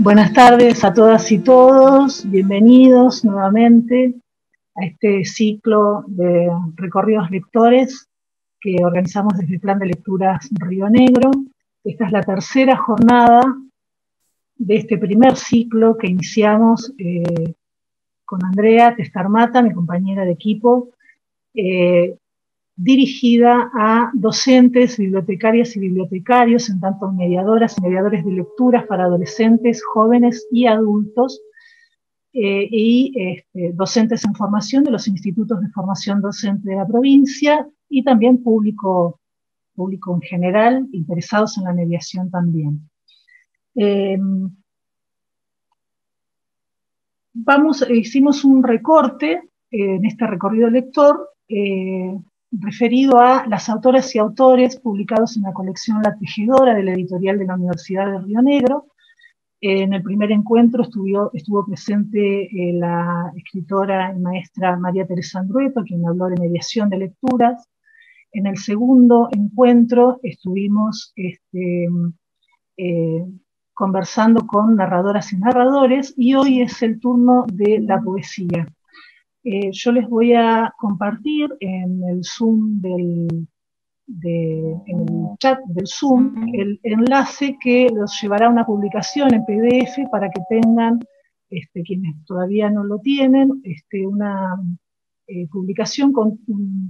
Buenas tardes a todas y todos, bienvenidos nuevamente a este ciclo de recorridos lectores que organizamos desde el Plan de Lecturas Río Negro. Esta es la tercera jornada de este primer ciclo que iniciamos con Andrea Testarmata, mi compañera de equipo, dirigida a docentes, bibliotecarias y bibliotecarios, en tanto mediadoras y mediadores de lecturas para adolescentes, jóvenes y adultos, docentes en formación de los institutos de formación docente de la provincia y también público en general, interesados en la mediación también. Hicimos un recorte en este recorrido lector referido a las autoras y autores publicados en la colección La Tejedora de la editorial de la Universidad de Río Negro. En el primer encuentro estuvo presente la escritora y maestra María Teresa Andrueto, quien habló de mediación de lecturas. En el segundo encuentro estuvimos conversando con narradoras y narradores, y hoy es el turno de la poesía. Yo les voy a compartir en el Zoom en el chat del Zoom el enlace que los llevará a una publicación en PDF para que tengan, quienes todavía no lo tienen, una publicación con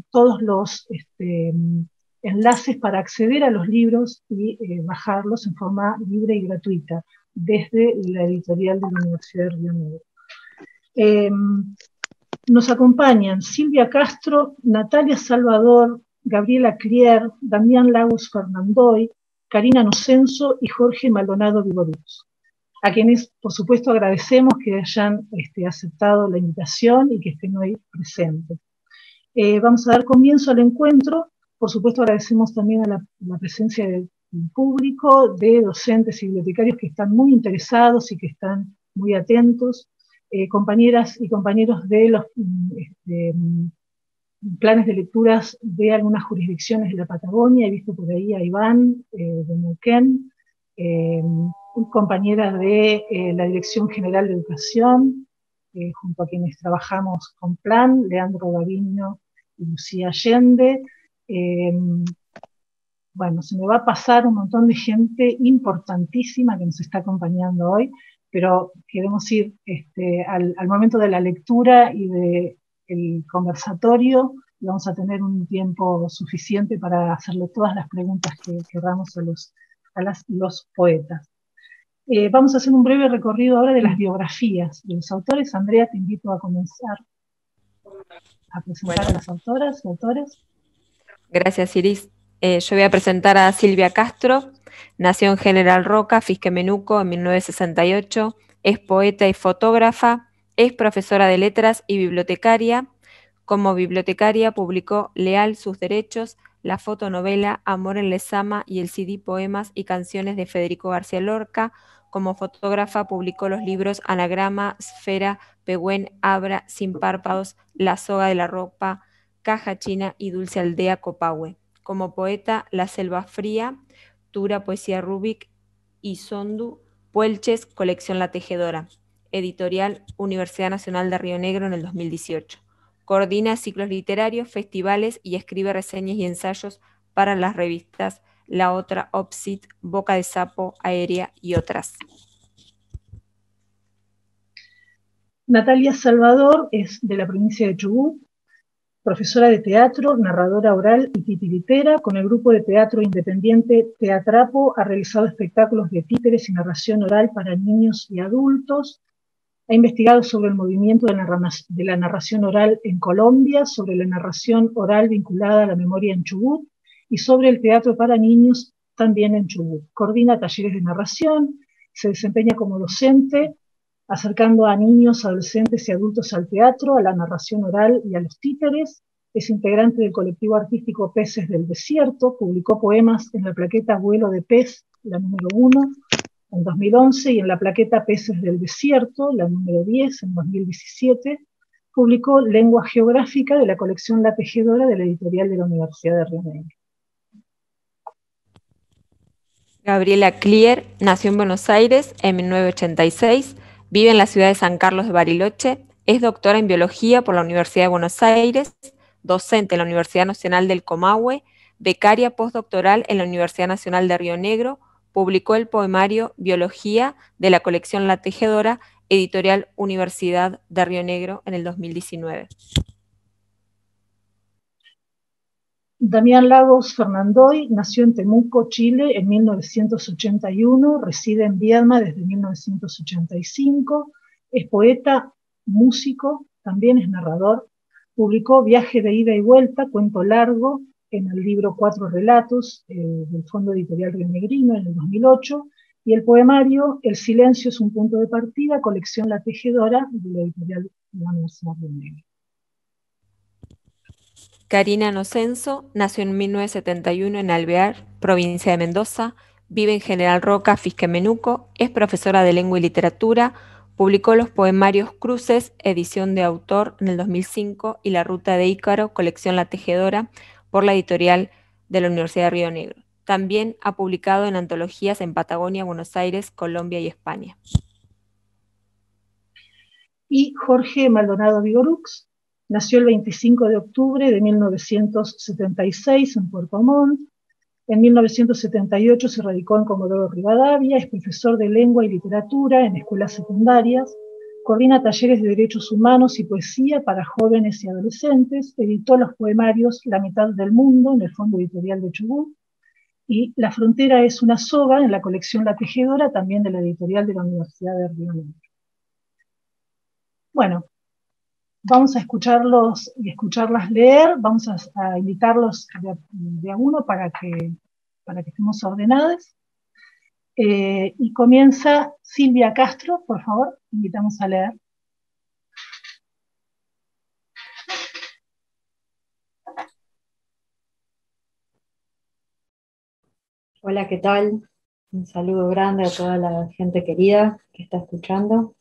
todos los enlaces para acceder a los libros y bajarlos en forma libre y gratuita desde la editorial de la Universidad de Río Negro. Nos acompañan Silvia Castro, Natalia Salvador, Gabriela Clier, Damián Lagos Fernandoy, Karina Nocenso y Jorge Maldonado Viboruz, a quienes por supuesto agradecemos que hayan aceptado la invitación y que estén hoy presentes. Vamos a dar comienzo al encuentro. Por supuesto agradecemos también a la presencia del público, de docentes y bibliotecarios que están muy interesados y que están muy atentos, compañeras y compañeros de los planes de lecturas de algunas jurisdicciones de la Patagonia. He visto por ahí a Iván de Neuquén, compañeras de la Dirección General de Educación, junto a quienes trabajamos con Plan, Leandro Gaviño y Lucía Allende. Bueno, se me va a pasar un montón de gente importantísima que nos está acompañando hoy, pero queremos ir al momento de la lectura y del conversatorio. Vamos a tener un tiempo suficiente para hacerle todas las preguntas que queramos a los poetas. Vamos a hacer un breve recorrido ahora de las biografías de los autores. Andrea, te invito a comenzar a presentar a las autoras y autores. Gracias, Iris. Yo voy a presentar a Silvia Castro. Nació en General Roca, Fisquemenuco, en 1968. Es poeta y fotógrafa. Es profesora de letras y bibliotecaria. Como bibliotecaria publicó Leal, sus derechos, la fotonovela Amor en Lezama y el CD Poemas y Canciones de Federico García Lorca. Como fotógrafa publicó los libros Anagrama, Esfera, Pehuen, Abra, Sin Párpados, La Soga de la Ropa, Caja China y Dulce Aldea Copahue. Como poeta, La Selva Fría, Tura, Poesía Rubik y Sondu, Puelches, Colección La Tejedora. Editorial Universidad Nacional de Río Negro en el 2018. Coordina ciclos literarios, festivales y escribe reseñas y ensayos para las revistas La Otra, Opsit, Boca de Sapo, Aérea y otras. Natalia Salvador es de la provincia de Chubut, profesora de teatro, narradora oral y titiritera. Con el grupo de teatro independiente Teatrapo ha realizado espectáculos de títeres y narración oral para niños y adultos. Ha investigado sobre el movimiento de la narración oral en Colombia, sobre la narración oral vinculada a la memoria en Chubut y sobre el teatro para niños también en Chubut. Coordina talleres de narración, se desempeña como docente, acercando a niños, adolescentes y adultos al teatro, a la narración oral y a los títeres. Es integrante del colectivo artístico Peces del Desierto, publicó poemas en la plaqueta Vuelo de Pez, la número 1, en 2011, y en la plaqueta Peces del Desierto, la número 10, en 2017. Publicó Lengua Geográfica de la colección La Tejedora de la editorial de la Universidad de Río Negro. Gabriela Klier nació en Buenos Aires en 1986, vive en la ciudad de San Carlos de Bariloche, es doctora en biología por la Universidad de Buenos Aires, docente en la Universidad Nacional del Comahue, becaria postdoctoral en la Universidad Nacional de Río Negro, publicó el poemario Biología de la colección La Tejedora, editorial Universidad de Río Negro en el 2019. Damián Lagos Fernandoy nació en Temuco, Chile, en 1981, reside en Viedma desde 1985, es poeta, músico, también es narrador, publicó Viaje de ida y vuelta, cuento largo, en el libro Cuatro Relatos, del Fondo Editorial Rionegrino en el 2008, y el poemario El silencio es un punto de partida, colección La Tejedora, de la editorial de la Universidad de Rionegrino. Karina Nocenso nació en 1971 en Alvear, provincia de Mendoza, vive en General Roca, Fisquemenuco, es profesora de lengua y literatura, publicó los poemarios Cruces, edición de autor en el 2005, y La Ruta de Ícaro, colección La Tejedora, por la editorial de la Universidad de Río Negro. También ha publicado en antologías en Patagonia, Buenos Aires, Colombia y España. Y Jorge Maldonado Vigorux nació el 25 de octubre de 1976 en Puerto Montt. En 1978 se radicó en Comodoro Rivadavia, es profesor de lengua y literatura en escuelas secundarias, coordina talleres de derechos humanos y poesía para jóvenes y adolescentes, editó los poemarios La mitad del mundo en el Fondo Editorial de Chubut, y La frontera es una soga en la colección La Tejedora, también de la editorial de la Universidad de Río Negro. Bueno, vamos a escucharlos y escucharlas leer, vamos a invitarlos de a uno para que estemos ordenadas. Y comienza Silvia Castro, por favor, invitamos a leer. Hola, ¿qué tal? Un saludo grande a toda la gente querida que está escuchando.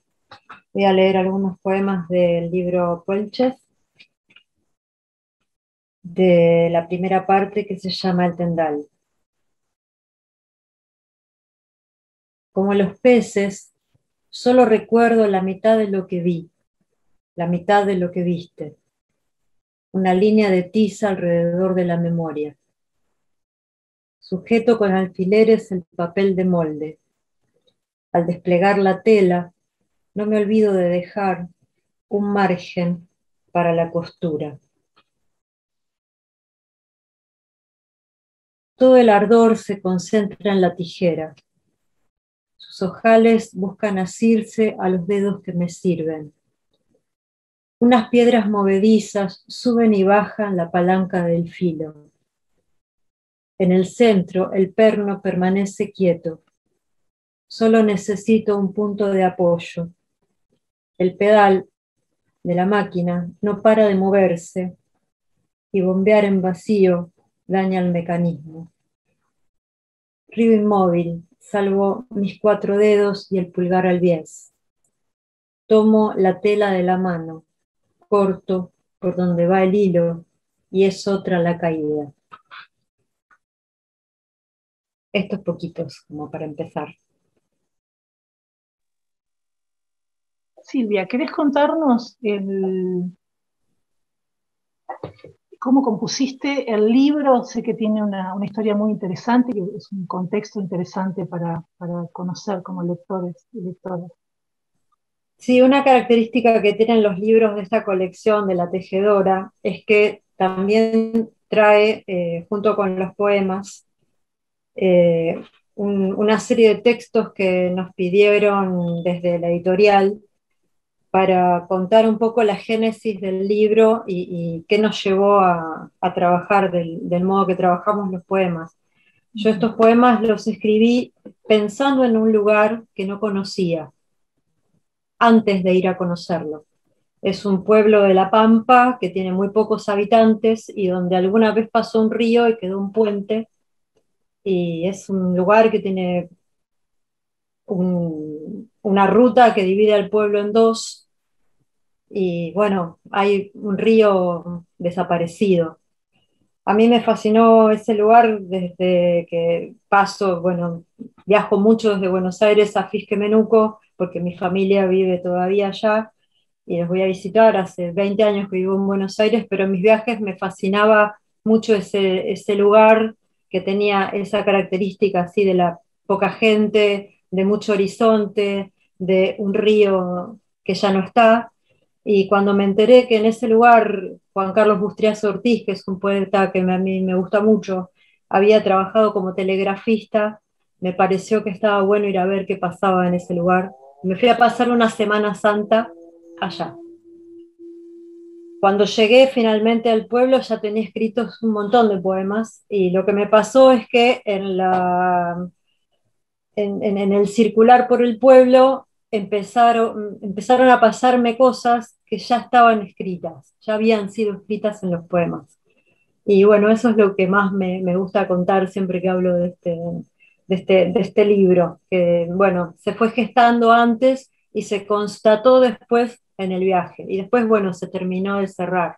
Voy a leer algunos poemas del libro Puelches, de la primera parte que se llama El Tendal. Como los peces, solo recuerdo la mitad de lo que vi, la mitad de lo que viste. Una línea de tiza alrededor de la memoria. Sujeto con alfileres el papel de molde. Al desplegar la tela, no me olvido de dejar un margen para la costura. Todo el ardor se concentra en la tijera. Sus ojales buscan asirse a los dedos que me sirven. Unas piedras movedizas suben y bajan la palanca del filo. En el centro, el perno permanece quieto. Solo necesito un punto de apoyo. El pedal de la máquina no para de moverse y bombear en vacío daña el mecanismo. Río inmóvil, salvo mis 4 dedos y el pulgar al bies. Tomo la tela de la mano, corto por donde va el hilo y es otra la caída. Estos poquitos como para empezar. Silvia, ¿querés contarnos cómo compusiste el libro? Sé que tiene una historia muy interesante, que es un contexto interesante para conocer como lectores y lectoras. Sí, una característica que tienen los libros de esta colección de La Tejedora es que también trae, junto con los poemas, una serie de textos que nos pidieron desde la editorial para contar un poco la génesis del libro y qué nos llevó a trabajar del modo que trabajamos los poemas. Yo estos poemas los escribí pensando en un lugar que no conocía, antes de ir a conocerlo. Es un pueblo de La Pampa que tiene muy pocos habitantes y donde alguna vez pasó un río y quedó un puente, y es un lugar que tiene una ruta que divide al pueblo en dos, y bueno, hay un río desaparecido. A mí me fascinó ese lugar desde que paso, bueno, viajo mucho desde Buenos Aires a Fisquemenuco, porque mi familia vive todavía allá, y los voy a visitar. Hace 20 años que vivo en Buenos Aires, pero en mis viajes me fascinaba mucho ese lugar que tenía esa característica así de la poca gente, de mucho horizonte, de un río que ya no está. Y cuando me enteré que en ese lugar Juan Carlos Bustriazo Ortiz, que es un poeta que a mí me gusta mucho, había trabajado como telegrafista, me pareció que estaba bueno ir a ver qué pasaba en ese lugar. Me fui a pasar una Semana Santa allá. Cuando llegué finalmente al pueblo ya tenía escritos un montón de poemas, y lo que me pasó es que en el circular por el pueblo empezaron a pasarme cosas que ya estaban escritas, ya habían sido escritas en los poemas. Y bueno, eso es lo que más me gusta contar siempre que hablo de este libro, que bueno, se fue gestando antes y se constató después en el viaje. Y después, bueno, se terminó de cerrar.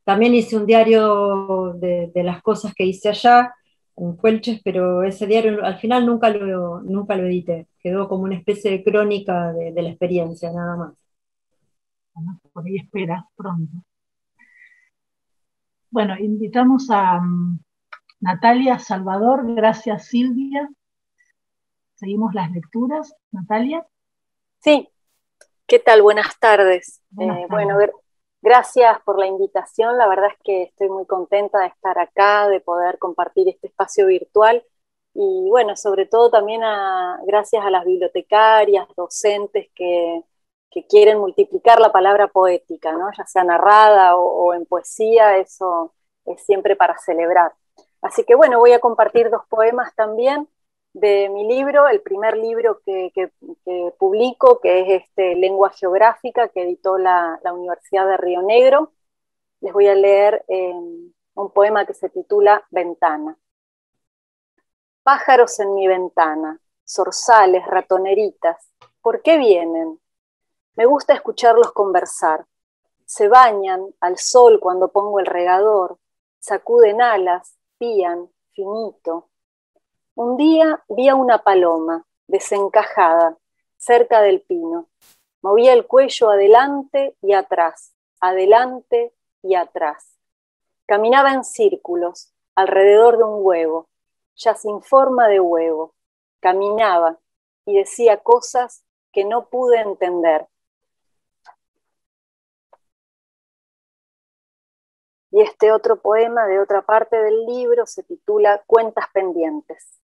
También hice un diario de las cosas que hice allá, en Fuelches, pero ese diario al final nunca lo edité. Quedó como una especie de crónica de la experiencia, nada más. Bueno, por ahí espera pronto. Bueno, invitamos a Natalia Salvador. Gracias, Silvia. Seguimos las lecturas. Natalia. Sí, ¿qué tal? Buenas tardes. Buenas tardes. Bueno, gracias por la invitación. La verdad es que estoy muy contenta de estar acá, de poder compartir este espacio virtual. Y bueno, sobre todo también gracias a las bibliotecarias, docentes que quieren multiplicar la palabra poética, ¿no? Ya sea narrada o en poesía, eso es siempre para celebrar. Así que bueno, voy a compartir 2 poemas también de mi libro, el primer libro que publico, que es Lengua Geográfica, que editó la Universidad de Río Negro. Les voy a leer un poema que se titula Ventana. Pájaros en mi ventana, zorzales, ratoneritas, ¿por qué vienen? Me gusta escucharlos conversar. Se bañan al sol cuando pongo el regador, sacuden alas, pían, finito. Un día vi a una paloma, desencajada, cerca del pino. Movía el cuello adelante y atrás, adelante y atrás. Caminaba en círculos, alrededor de un huevo, ya sin forma de huevo. Caminaba y decía cosas que no pude entender. Y este otro poema de otra parte del libro se titula Cuentas pendientes.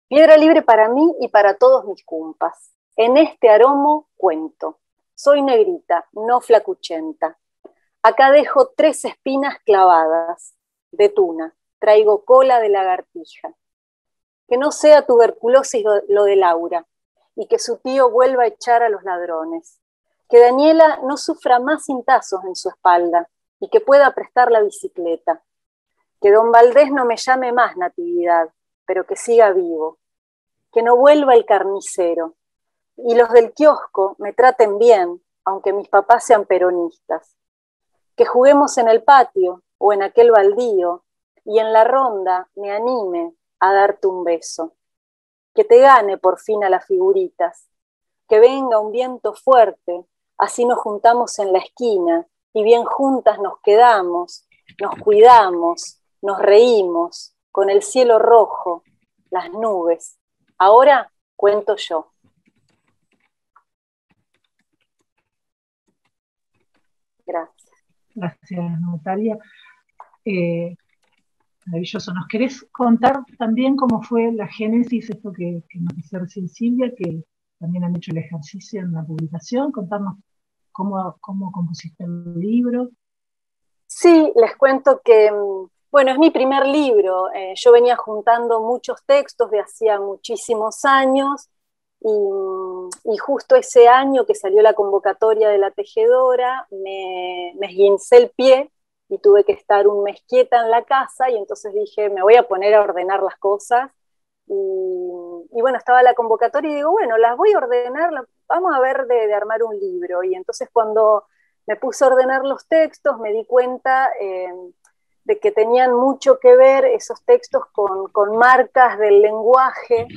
Piedra libre para mí y para todos mis cumpas. En este aromo cuento. Soy negrita, no flacuchenta. Acá dejo 3 espinas clavadas. De tuna, traigo cola de lagartija. Que no sea tuberculosis lo de Laura, y que su tío vuelva a echar a los ladrones. Que Daniela no sufra más cintazos en su espalda, y que pueda prestar la bicicleta. Que don Valdés no me llame más Natividad, pero que siga vivo. Que no vuelva el carnicero. Y los del kiosco me traten bien, aunque mis papás sean peronistas. Que juguemos en el patio o en aquel baldío, y en la ronda me anime a darte un beso. Que te gane por fin a las figuritas. Que venga un viento fuerte, así nos juntamos en la esquina, y bien juntas nos quedamos, nos cuidamos, nos reímos, con el cielo rojo, las nubes. Ahora cuento yo. Gracias. Gracias, Natalia. Maravilloso. ¿Nos querés contar también cómo fue la génesis, esto que nos dice recién Silvia, que también han hecho el ejercicio en la publicación? Contarnos cómo compusiste el libro. Sí, les cuento que, bueno, es mi primer libro. Yo venía juntando muchos textos de hacía muchísimos años y justo ese año que salió la convocatoria de La Tejedora, me esguincé el pie y tuve que estar un mes quieta en la casa, y entonces dije, me voy a poner a ordenar las cosas. Y bueno, estaba la convocatoria y digo, bueno, las voy a ordenar, vamos a ver de armar un libro. Y entonces cuando me puse a ordenar los textos, me di cuenta de que tenían mucho que ver esos textos con marcas del lenguaje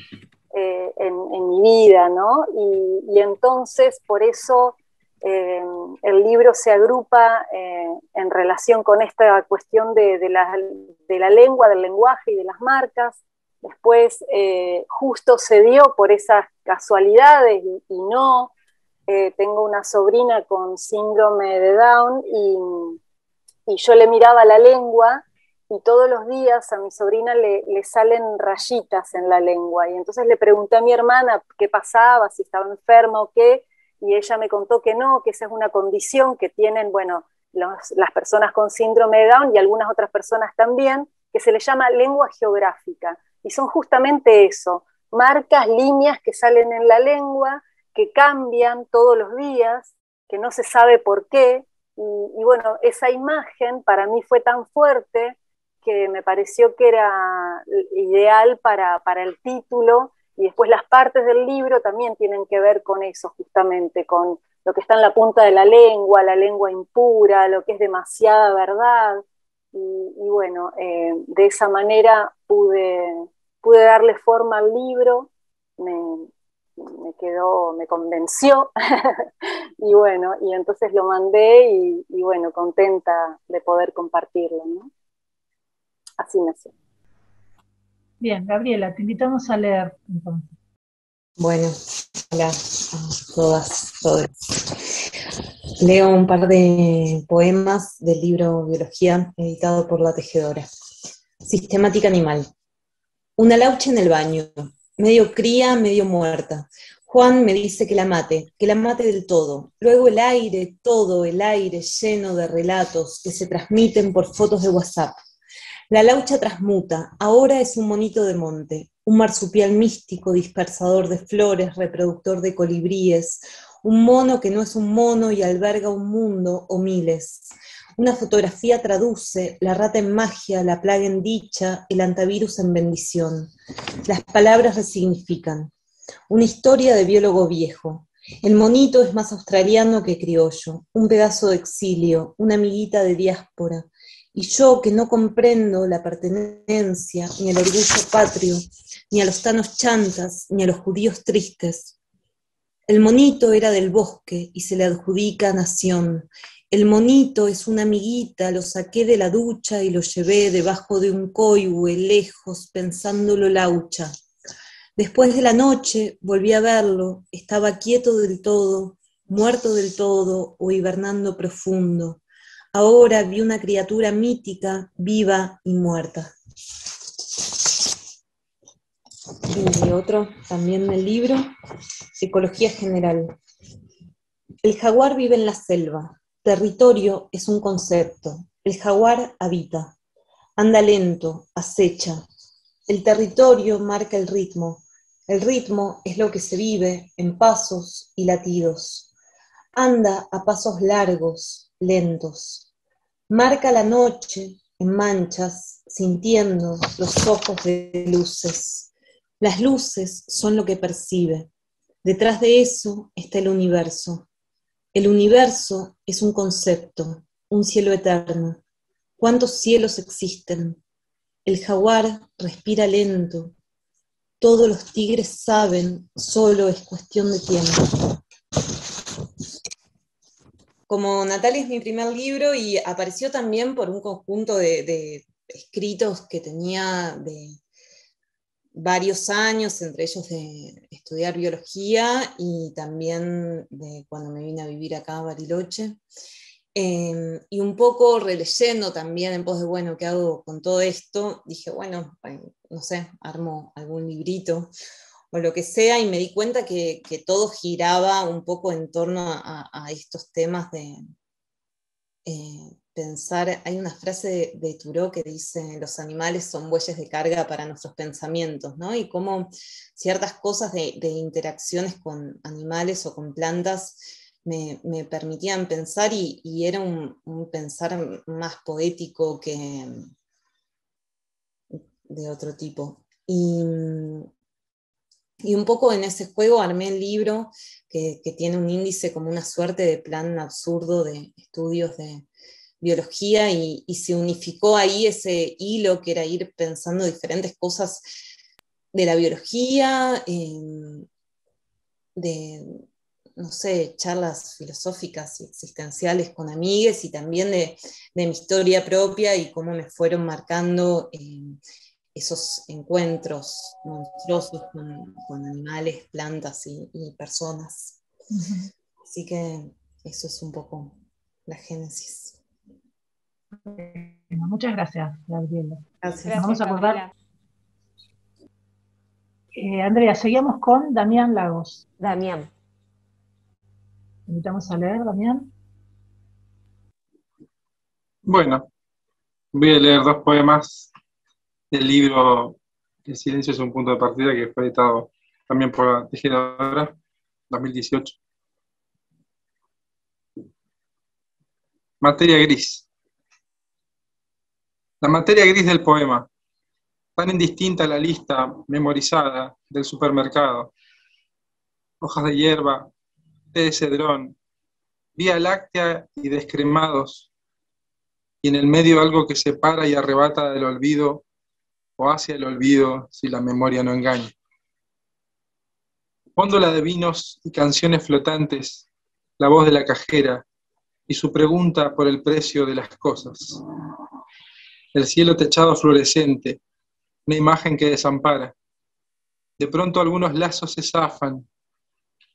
en mi vida, ¿no? Y entonces, por eso el libro se agrupa en relación con esta cuestión de la lengua, del lenguaje y de las marcas. Después, justo se dio por esas casualidades y no. Tengo una sobrina con síndrome de Down y yo le miraba la lengua y todos los días a mi sobrina le salen rayitas en la lengua. Y entonces le pregunté a mi hermana qué pasaba, si estaba enferma o qué, y ella me contó que no, que esa es una condición que tienen, bueno, las personas con síndrome de Down y algunas otras personas también, que se le llama lengua geográfica. Y son justamente eso, marcas, líneas que salen en la lengua, que cambian todos los días, que no se sabe por qué. Y bueno, esa imagen para mí fue tan fuerte que me pareció que era ideal para el título, y después las partes del libro también tienen que ver con eso, justamente, con lo que está en la punta de la lengua impura, lo que es demasiada verdad, y bueno, de esa manera pude darle forma al libro, me convenció, y bueno, y entonces lo mandé y bueno, contenta de poder compartirlo, ¿no? Así nació. Bien, Gabriela, te invitamos a leer entonces. Bueno, hola a todas, todos. Leo un par de poemas del libro Biología, editado por La Tejedora. Sistemática animal. Una laucha en el baño, medio cría, medio muerta. Juan me dice que la mate del todo. Luego el aire, todo el aire lleno de relatos que se transmiten por fotos de WhatsApp. La laucha transmuta, ahora es un monito de monte, un marsupial místico, dispersador de flores, reproductor de colibríes, un mono que no es un mono y alberga un mundo o miles. Una fotografía traduce la rata en magia, la plaga en dicha, el antivirus en bendición. Las palabras resignifican. Una historia de biólogo viejo. El monito es más australiano que criollo, un pedazo de exilio, una amiguita de diáspora. Y yo, que no comprendo la pertenencia, ni el orgullo patrio, ni a los tanos chantas, ni a los judíos tristes. El monito era del bosque y se le adjudica nación. El monito es una amiguita, lo saqué de la ducha y lo llevé debajo de un coihue, lejos, pensándolo laucha. Después de la noche volví a verlo, estaba quieto del todo, muerto del todo o hibernando profundo. Ahora vi una criatura mítica, viva y muerta. Y otro también del libro, Ecología General. El jaguar vive en la selva. Territorio es un concepto. El jaguar habita. Anda lento, acecha. El territorio marca el ritmo. El ritmo es lo que se vive en pasos y latidos. Anda a pasos largos, lentos. Marca la noche en manchas, sintiendo los ojos de luces. Las luces son lo que percibe. Detrás de eso está el universo. El universo es un concepto, un cielo eterno. ¿Cuántos cielos existen? El jaguar respira lento. Todos los tigres saben, solo es cuestión de tiempo. Como Natalia es mi primer libro y apareció también por un conjunto de escritos que tenía de varios años, entre ellos de estudiar biología y también de cuando me vine a vivir acá a Bariloche. Y un poco releyendo también en pos de, bueno, ¿qué hago con todo esto? Dije, bueno, no sé, armo algún librito o lo que sea, y me di cuenta que todo giraba un poco en torno a estos temas de pensar. Hay una frase de Thoreau que dice, los animales son bueyes de carga para nuestros pensamientos, ¿no? Y cómo ciertas cosas de interacciones con animales o con plantas me permitían pensar, y era un pensar más poético que de otro tipo. Y un poco en ese juego armé el libro que tiene un índice como una suerte de plan absurdo de estudios de biología y se unificó ahí ese hilo que era ir pensando diferentes cosas de la biología, de, no sé, charlas filosóficas y existenciales con amigues y también de mi historia propia y cómo me fueron marcando esos encuentros monstruosos con animales, plantas y personas. Ujú. Así que eso es un poco la génesis. Bueno, muchas gracias, Gabriela. Gracias. Vamos a acordar. Gabriela. Andrea, seguimos con Damián Lagos. Damián. Invitamos a leer, Damián. Bueno, voy a leer 2 poemas del libro El silencio es un punto de partida, que fue editado también por la Tejedora, 2018. Materia gris. La materia gris del poema, tan indistinta a la lista memorizada del supermercado. Hojas de hierba, té de cedrón, vía láctea y descremados, y en el medio algo que separa y arrebata del olvido, o hacia el olvido si la memoria no engaña. Góndola de vinos y canciones flotantes, la voz de la cajera y su pregunta por el precio de las cosas. El cielo techado fluorescente, una imagen que desampara. De pronto algunos lazos se zafan,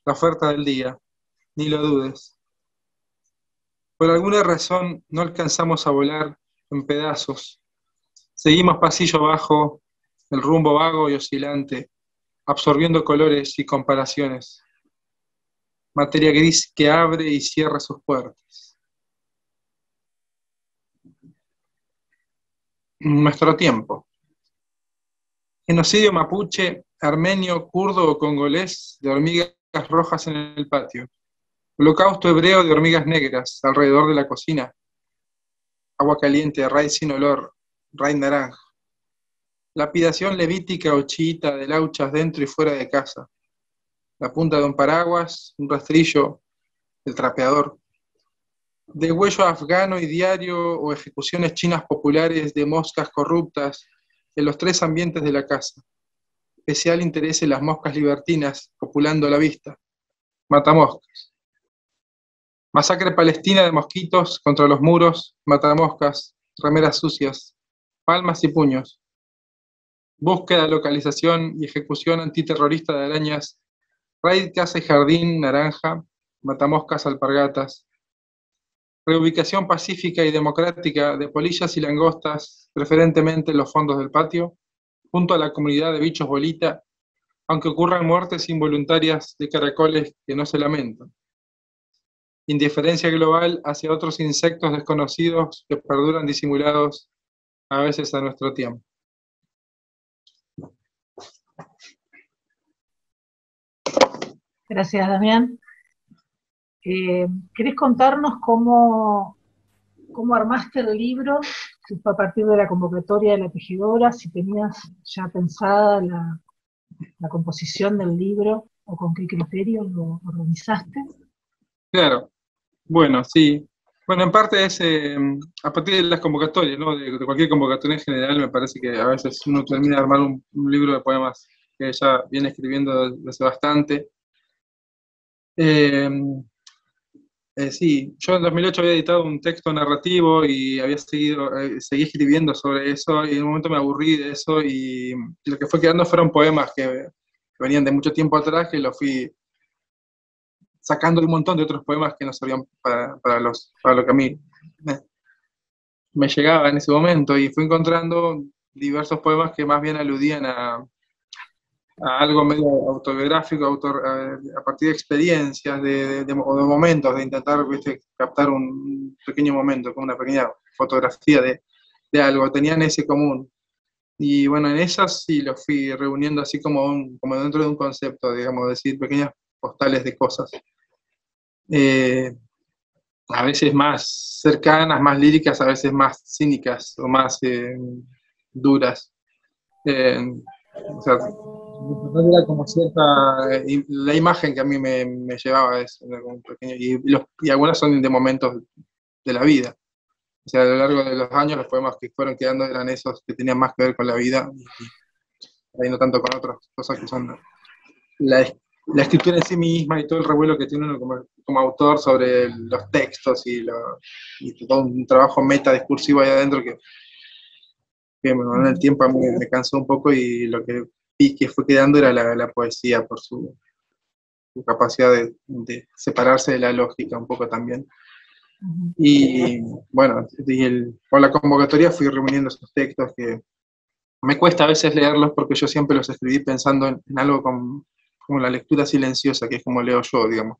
la oferta del día, ni lo dudes. Por alguna razón no alcanzamos a volar en pedazos. Seguimos pasillo abajo, el rumbo vago y oscilante, absorbiendo colores y comparaciones. Materia gris que abre y cierra sus puertas. Nuestro tiempo. Genocidio mapuche, armenio, kurdo o congolés de hormigas rojas en el patio. Holocausto hebreo de hormigas negras alrededor de la cocina. Agua caliente, raíz sin olor, raíz naranja. Lapidación levítica o chiita de lauchas dentro y fuera de casa. La punta de un paraguas, un rastrillo, el trapeador. Degüello afgano y diario o ejecuciones chinas populares de moscas corruptas en los 3 ambientes de la casa. Especial interés en las moscas libertinas, populando la vista. Matamoscas. Masacre palestina de mosquitos contra los muros, matamoscas, remeras sucias, palmas y puños. Búsqueda, localización y ejecución antiterrorista de arañas, raid casa y jardín, naranja, matamoscas, alpargatas. Reubicación pacífica y democrática de polillas y langostas, preferentemente en los fondos del patio, junto a la comunidad de bichos bolita, aunque ocurran muertes involuntarias de caracoles que no se lamentan. Indiferencia global hacia otros insectos desconocidos que perduran disimulados a veces a nuestro tiempo. Gracias, Damián. ¿Querés contarnos cómo armaste el libro? Si fue a partir de la convocatoria de la Tejedora, si tenías ya pensada la composición del libro o con qué criterio lo organizaste. Claro, bueno, sí. Bueno, en parte es a partir de las convocatorias, ¿no? De cualquier convocatoria en general, me parece que a veces uno termina de armar un libro de poemas que ya viene escribiendo desde hace bastante. Sí, yo en 2008 había editado un texto narrativo y había seguí escribiendo sobre eso, y en un momento me aburrí de eso y lo que fue quedando fueron poemas que venían de mucho tiempo atrás, que los fui sacando de un montón de otros poemas que no servían para lo que a mí me llegaba en ese momento, y fui encontrando diversos poemas que más bien aludían a algo medio autobiográfico, a partir de experiencias, o de momentos, de intentar, ¿viste?, captar un pequeño momento, como una pequeña fotografía de algo, tenían ese común. Y bueno, en esas sí los fui reuniendo así como dentro de un concepto, digamos, decir, pequeñas postales de cosas. A veces más cercanas, más líricas, a veces más cínicas o más duras. O sea, era como cierta, la imagen que a mí me llevaba a eso, era como pequeño, y algunas son de momentos de la vida. O sea, a lo largo de los años los poemas que fueron quedando eran esos que tenían más que ver con la vida, y no tanto con otras cosas que son la escritura en sí misma y todo el revuelo que tiene uno como autor sobre los textos y todo un trabajo metadiscursivo ahí adentro que en el tiempo a mí me cansó un poco, y lo que vi que fue quedando era la poesía por su capacidad de separarse de la lógica un poco también. Y bueno, con la convocatoria fui reuniendo esos textos que me cuesta a veces leerlos porque yo siempre los escribí pensando en algo como la lectura silenciosa, que es como leo yo, digamos.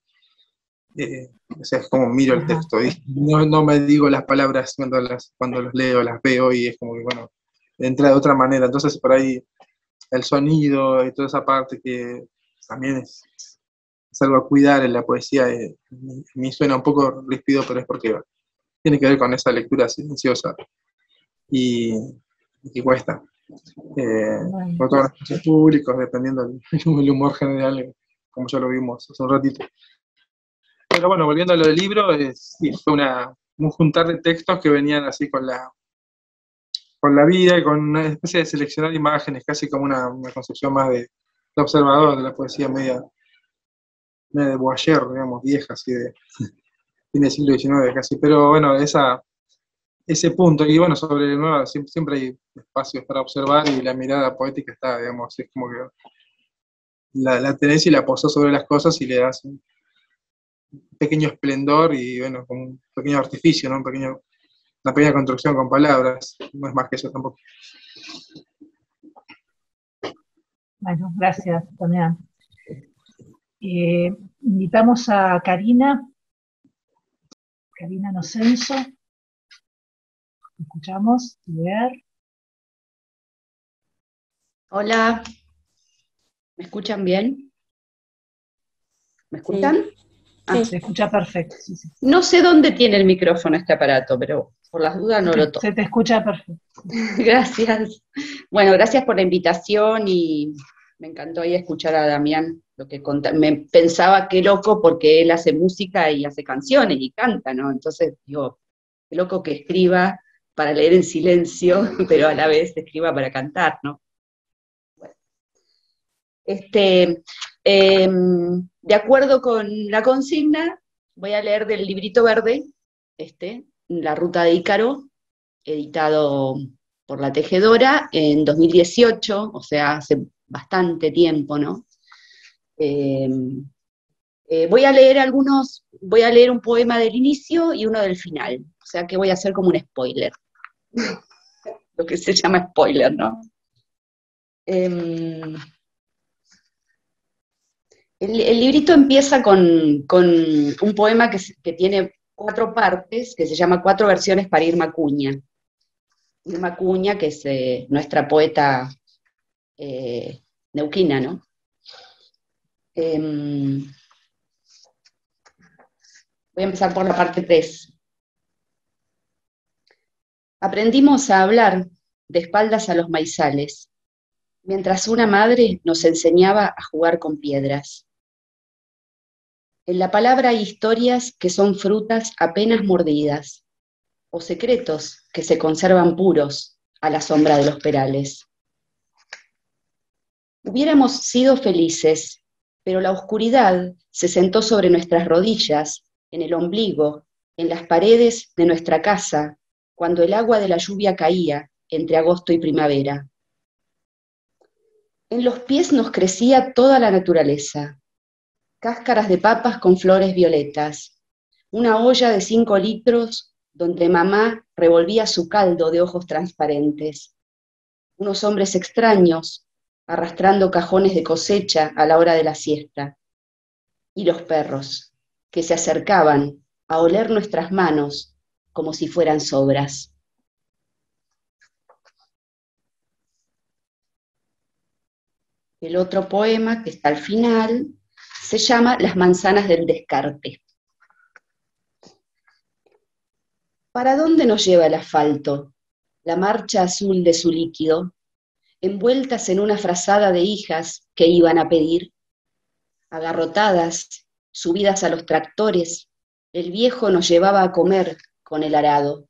O sea, es como miro el texto y no me digo las palabras cuando los leo, las veo, y es como que, bueno, entra de otra manera. Entonces, por ahí, el sonido y toda esa parte que también es algo a cuidar en la poesía, me suena un poco ríspido, pero es porque tiene que ver con esa lectura silenciosa y que cuesta. Por todos los espacios públicos, dependiendo del humor general, como ya lo vimos hace un ratito. Pero bueno, volviendo a lo del libro, sí, fue un juntar de textos que venían así con la vida y con una especie de seleccionar imágenes, casi como una concepción más de observador de la poesía media de Boyer, digamos, vieja, así de fin del siglo XIX casi. Pero bueno, ese punto, y bueno, sobre nuevo, siempre hay espacios para observar, y la mirada poética está, digamos, es como que la tenés y la posás sobre las cosas y le das un pequeño esplendor y, bueno, como un pequeño artificio, ¿no? Una pequeña construcción con palabras, no es más que eso tampoco. Bueno, gracias, Damián. Invitamos a Karina Nocenso. Escuchamos, leer. Hola, ¿me escuchan bien? ¿Me escuchan? Sí. Ah, Se escucha perfecto. Sí, sí. no sé dónde tiene el micrófono este aparato, pero por las dudas no lo toco. Se te escucha perfecto. Gracias. Bueno, gracias por la invitación, y me encantó ahí escuchar a Damián lo que me pensaba, qué loco, porque él hace música y hace canciones y canta, ¿no? Entonces digo, qué loco que escriba para leer en silencio, pero a la vez escriba para cantar, ¿no? Bueno. De acuerdo con la consigna, voy a leer del librito verde, La Ruta de Ícaro, editado por La Tejedora en 2018, o sea, hace bastante tiempo, ¿no? Voy a leer un poema del inicio y uno del final, o sea que voy a hacer como un spoiler, lo que se llama spoiler, ¿no? El librito empieza con un poema que tiene 4 partes, que se llama 4 versiones para Irma Cuña. Irma Cuña, que es nuestra poeta neuquina, ¿no? Voy a empezar por la parte 3. Aprendimos a hablar de espaldas a los maizales, mientras una madre nos enseñaba a jugar con piedras. En la palabra hay historias que son frutas apenas mordidas, o secretos que se conservan puros a la sombra de los perales. Hubiéramos sido felices, pero la oscuridad se sentó sobre nuestras rodillas, en el ombligo, en las paredes de nuestra casa, cuando el agua de la lluvia caía entre agosto y primavera. En los pies nos crecía toda la naturaleza, cáscaras de papas con flores violetas, una olla de 5 litros donde mamá revolvía su caldo de ojos transparentes, unos hombres extraños arrastrando cajones de cosecha a la hora de la siesta, y los perros que se acercaban a oler nuestras manos como si fueran sobras. El otro poema, que está al final, se llama Las manzanas del descarte. ¿Para dónde nos lleva el asfalto, la marcha azul de su líquido, envueltas en una frazada de hijas que iban a pedir? Agarrotadas, subidas a los tractores, el viejo nos llevaba a comer con el arado.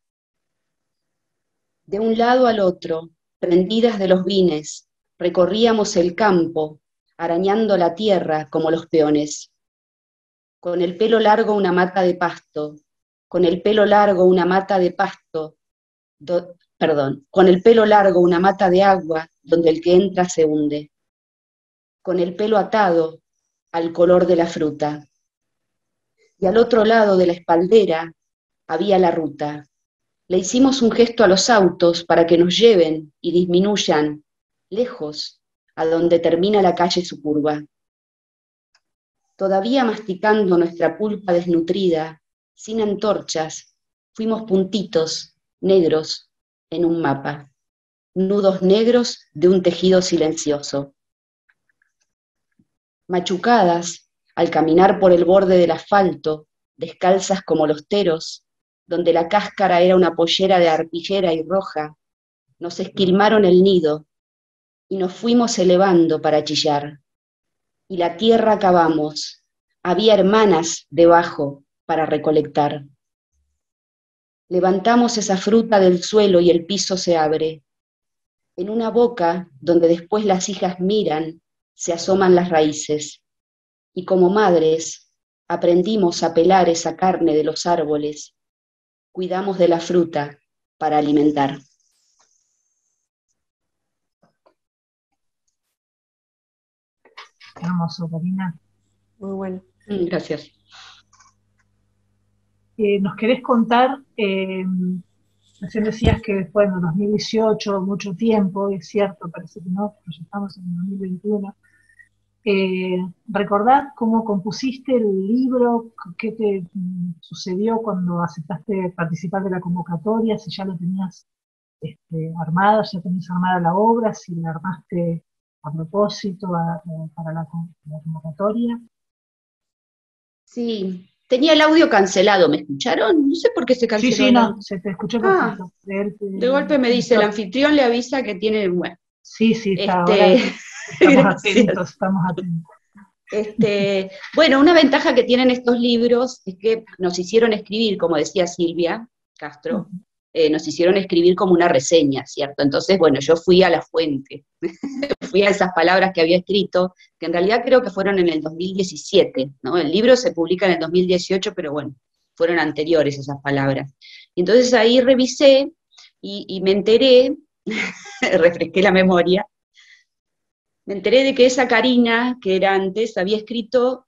De un lado al otro, prendidas de los vines, recorríamos el campo, arañando la tierra como los peones. Con el pelo largo una mata de pasto, con el pelo largo una mata de pasto, con el pelo largo una mata de agua donde el que entra se hunde. Con el pelo atado al color de la fruta. Y al otro lado de la espaldera había la ruta. Le hicimos un gesto a los autos para que nos lleven y disminuyan, lejos, a donde termina la calle su curva. Todavía masticando nuestra pulpa desnutrida, sin antorchas, fuimos puntitos negros en un mapa, nudos negros de un tejido silencioso. Machucadas, al caminar por el borde del asfalto, descalzas como los teros, donde la cáscara era una pollera de arpillera y roja, nos esquilmaron el nido y nos fuimos elevando para chillar. Y la tierra cavamos, había hermanas debajo para recolectar. Levantamos esa fruta del suelo y el piso se abre. En una boca donde después las hijas miran, se asoman las raíces. Y como madres, aprendimos a pelar esa carne de los árboles. Cuidamos de la fruta para alimentar. Hermoso, Karina. Muy bueno. Gracias. ¿Nos querés contar? Recién decías que fue en el 2018, mucho tiempo, es cierto, parece que no, pero ya estamos en el 2021. ¿Recordás cómo compusiste el libro? ¿Qué te sucedió cuando aceptaste participar de la convocatoria? Si ya lo tenías armada, ya tenías armada la obra, si la armaste a propósito para la convocatoria. Sí, tenía el audio cancelado, ¿me escucharon? No sé por qué se canceló. Sí, no, se te escuchó perfecto. De golpe me dice, el anfitrión le avisa que tiene, bueno. Sí, está, ahora estamos atentos. Bueno, una ventaja que tienen estos libros es que nos hicieron escribir, como decía Silvia Castro, nos hicieron escribir como una reseña, ¿cierto? Entonces, bueno, yo fui a la fuente, fui a esas palabras que había escrito, que en realidad creo que fueron en el 2017, ¿no? El libro se publica en el 2018, pero bueno, fueron anteriores esas palabras. Y entonces ahí revisé y me enteré, refresqué la memoria, me enteré de que esa Karina, que era antes, había escrito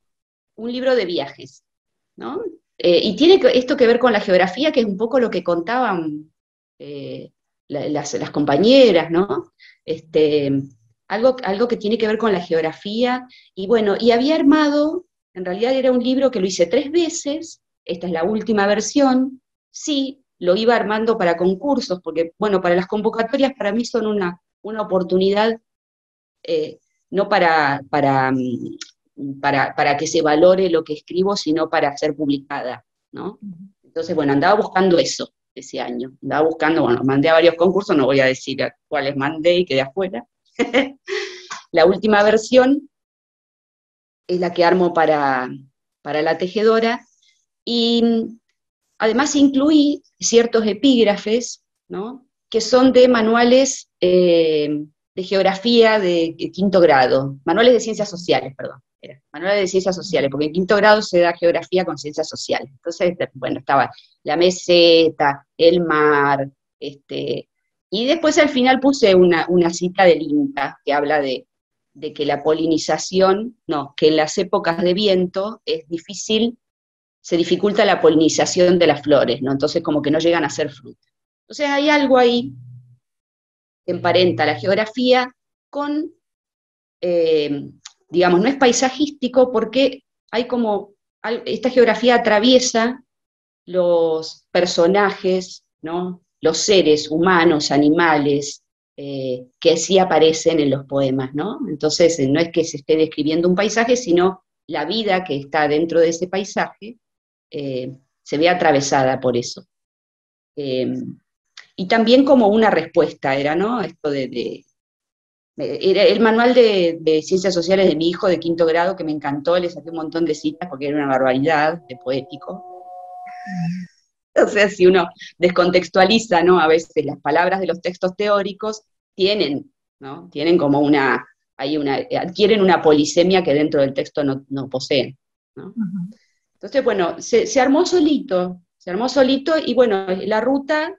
un libro de viajes, ¿no? Y tiene esto que ver con la geografía, que es un poco lo que contaban las compañeras, ¿no? Algo que tiene que ver con la geografía, y bueno, y había armado, en realidad era un libro que lo hice 3 veces, esta es la última versión, sí, lo iba armando para concursos, porque, bueno, para las convocatorias para mí son una oportunidad, no para que se valore lo que escribo, sino para ser publicada, ¿no? Entonces, bueno, andaba buscando eso ese año, andaba buscando, bueno, mandé a varios concursos, no voy a decir a cuáles mandé y quedé afuera. La última versión es la que armo para la tejedora, y además incluí ciertos epígrafes, ¿no? Que son de manuales de geografía de 5º grado, manuales de ciencias sociales, perdón. Manuales de ciencias sociales, porque en 5º grado se da geografía con ciencias sociales. Entonces, bueno, estaba la meseta, el mar, y después al final puse una cita del INTA, que habla de que la polinización, que en las épocas de viento es difícil, se dificulta la polinización de las flores, ¿no? Entonces como que no llegan a ser fruta. Entonces hay algo ahí que emparenta la geografía con... digamos, no es paisajístico porque hay como, esta geografía atraviesa los personajes, ¿no? Los seres humanos, animales, que sí aparecen en los poemas, ¿no? Entonces no es que se esté describiendo un paisaje, sino la vida que está dentro de ese paisaje se ve atravesada por eso. Y también como una respuesta era, ¿no? Esto era el manual de ciencias sociales de mi hijo de 5º grado, que me encantó, le saqué un montón de citas porque era una barbaridad de poético. O sea, si uno descontextualiza, ¿no? A veces las palabras de los textos teóricos tienen, ¿no? Tienen como adquieren una polisemia que dentro del texto no poseen, ¿no? Entonces, bueno, se armó solito, y bueno, la ruta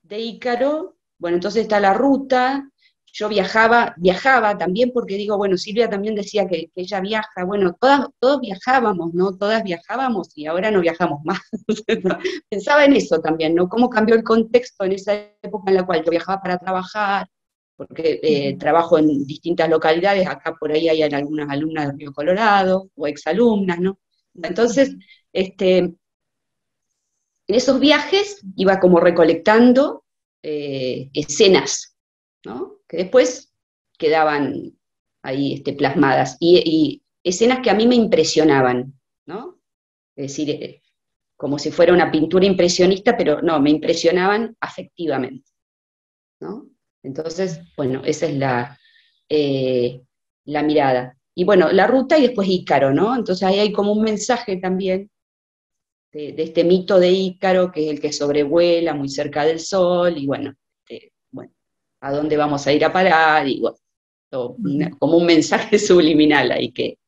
de Ícaro, bueno, entonces está la ruta. Yo viajaba también porque digo, bueno, Silvia también decía que ella viaja, bueno, todos viajábamos, ¿no? Todas viajábamos y ahora no viajamos más. Pensaba en eso también, ¿no? Cómo cambió el contexto en esa época en la cual yo viajaba para trabajar, porque trabajo en distintas localidades, acá por ahí hay algunas alumnas de Río Colorado, o exalumnas, ¿no? Entonces, en esos viajes iba como recolectando escenas, ¿no? Que después quedaban ahí plasmadas, y escenas que a mí me impresionaban, ¿no? Es decir, como si fuera una pintura impresionista, pero no, me impresionaban afectivamente, ¿no? Entonces, bueno, esa es la mirada. Y bueno, la ruta y después Ícaro, ¿no? Entonces ahí hay como un mensaje también de este mito de Ícaro, que es el que sobrevuela muy cerca del sol, y bueno, ¿a dónde vamos a ir a parar? Y bueno, como un mensaje subliminal ahí que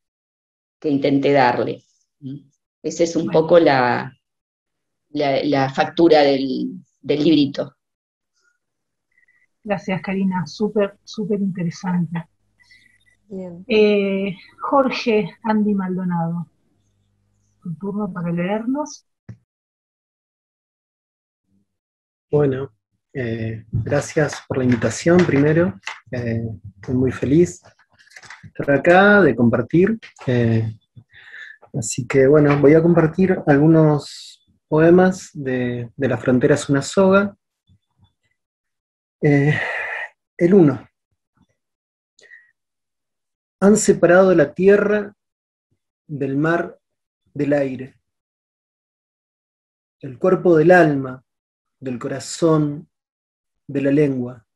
intenté darle. Esa es un poco la factura del librito. Gracias, Karina, súper, súper interesante. Bien. Jorge Andy Maldonado, tu turno para leernos. Bueno, gracias por la invitación primero. Estoy muy feliz de estar acá, de compartir. Así que bueno, voy a compartir algunos poemas de La frontera es una soga. El 1. Han separado la tierra del mar, del aire, el cuerpo del alma, del corazón, de la lengua.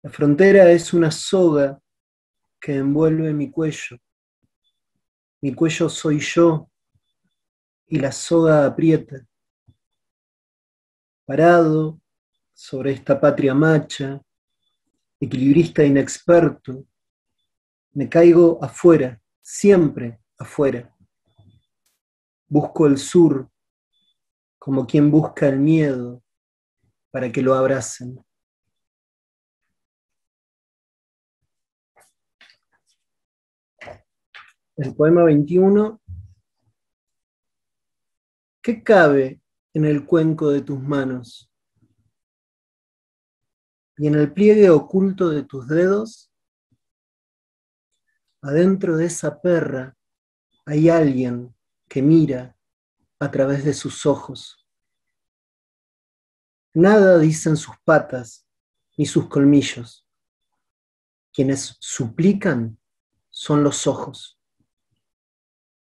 La frontera es una soga que envuelve mi cuello. Mi cuello soy yo y la soga aprieta. Parado sobre esta patria macha, equilibrista inexperto, me caigo afuera, siempre afuera. Busco el sur como quien busca el miedo para que lo abracen. El poema 21. ¿Qué cabe en el cuenco de tus manos? Y en el pliegue oculto de tus dedos, adentro de esa perra hay alguien que mira a través de sus ojos. Nada dicen sus patas ni sus colmillos. Quienes suplican son los ojos.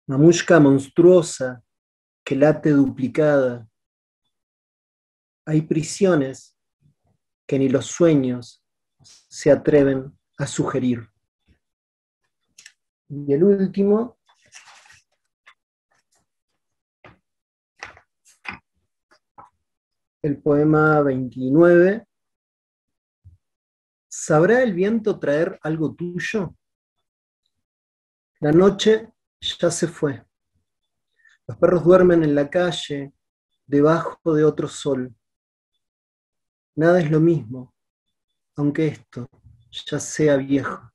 Mamushka monstruosa que late duplicada. Hay prisiones que ni los sueños se atreven a sugerir. Y el último, el poema 29. ¿Sabrá el viento traer algo tuyo? La noche ya se fue. Los perros duermen en la calle, debajo de otro sol. Nada es lo mismo, aunque esto ya sea viejo.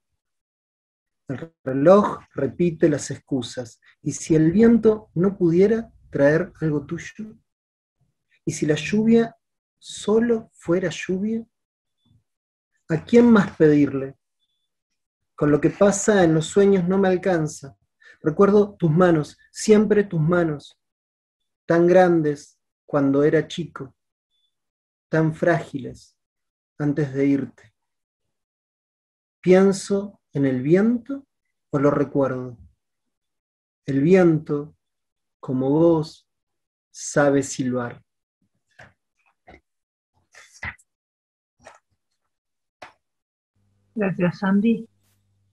El reloj repite las excusas. ¿Y si el viento no pudiera traer algo tuyo? ¿Y si la lluvia solo fuera lluvia? ¿A quién más pedirle? Con lo que pasa en los sueños no me alcanza. Recuerdo tus manos, siempre tus manos, tan grandes cuando era chico, tan frágiles antes de irte. ¿Pienso en el viento o lo recuerdo? El viento, como vos, sabe silbar. Gracias, Andy.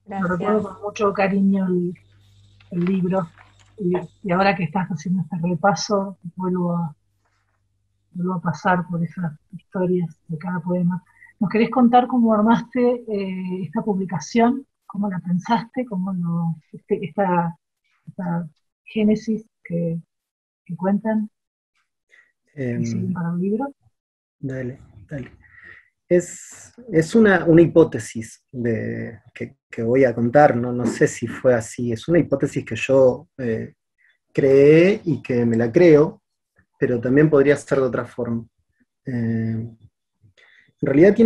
Lo recuerdo con mucho cariño el libro. Y ahora que estás haciendo este repaso, vuelvo vuelvo a pasar por esas historias de cada poema. ¿Nos querés contar cómo armaste esta publicación? ¿Cómo la pensaste? Esta génesis que cuentan y siguen para el libro? Dale, dale. Es una hipótesis que voy a contar, no sé si fue así, es una hipótesis que yo creé y que me la creo, pero también podría ser de otra forma. En realidad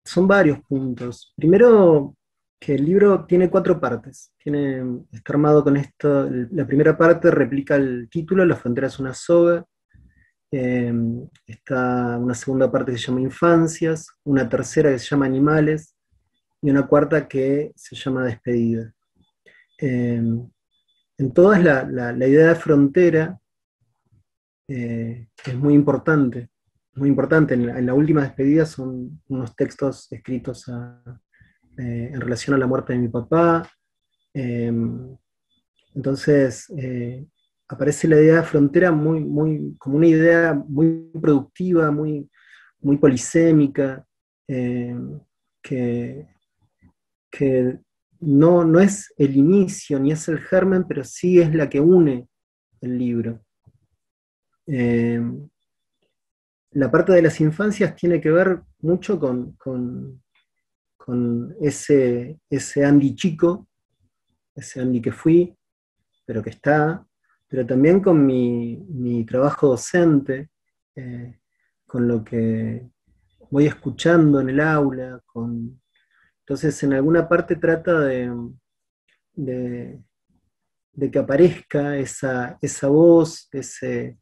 son varios puntos. Primero, que el libro tiene 4 partes. Está armado con esto. La primera parte replica el título, La frontera es una soga. Está una segunda parte que se llama Infancias, una tercera que se llama Animales, y una cuarta que se llama Despedida. En todas la idea de frontera es muy importante. Muy importante. En la última despedida son unos textos escritos en relación a la muerte de mi papá. Entonces, aparece la idea de frontera como una idea muy productiva, muy polisémica, que, que no es el inicio ni es el germen, pero sí es la que une el libro. La parte de las infancias tiene que ver mucho con ese Andy chico, ese Andy que fui, pero que está, pero también con mi trabajo docente, con lo que voy escuchando en el aula, entonces en alguna parte trata de que aparezca esa voz, ese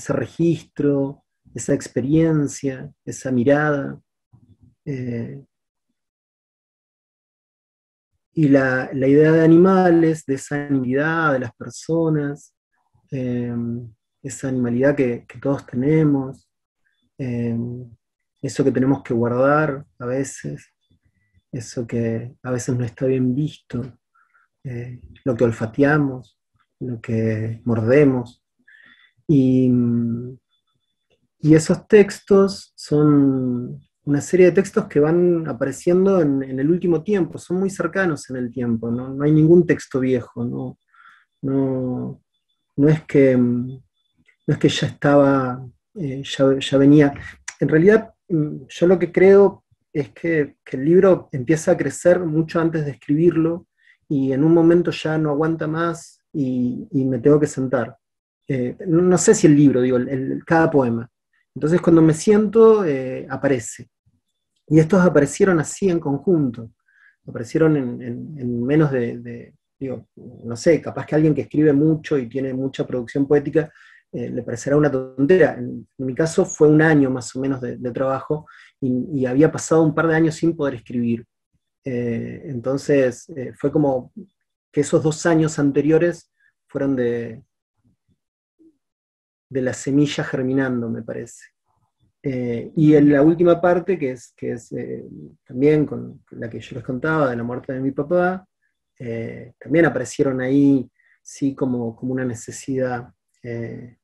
registro, esa experiencia, esa mirada. Y la idea de animales, de esa animalidad de las personas, esa animalidad que todos tenemos, eso que tenemos que guardar a veces, eso que a veces no está bien visto, lo que olfateamos, lo que mordemos. Y esos textos son una serie de textos que van apareciendo en el último tiempo, son muy cercanos en el tiempo, no hay ningún texto viejo, no es que ya estaba, ya venía. En realidad, yo lo que creo es que el libro empieza a crecer mucho antes de escribirlo y en un momento ya no aguanta más y me tengo que sentar. No sé si el libro, digo, cada poema. Entonces cuando me siento, aparece. Y estos aparecieron así en conjunto. Aparecieron en menos digo, no sé, capaz que alguien que escribe mucho y tiene mucha producción poética, le parecerá una tontera. En mi caso fue un año más o menos de trabajo y había pasado un par de años sin poder escribir. Entonces fue como que esos 2 años anteriores fueron de la semilla germinando, me parece. Y en la última parte, que es también con la que yo les contaba, de la muerte de mi papá, también aparecieron ahí, sí, como una necesidad de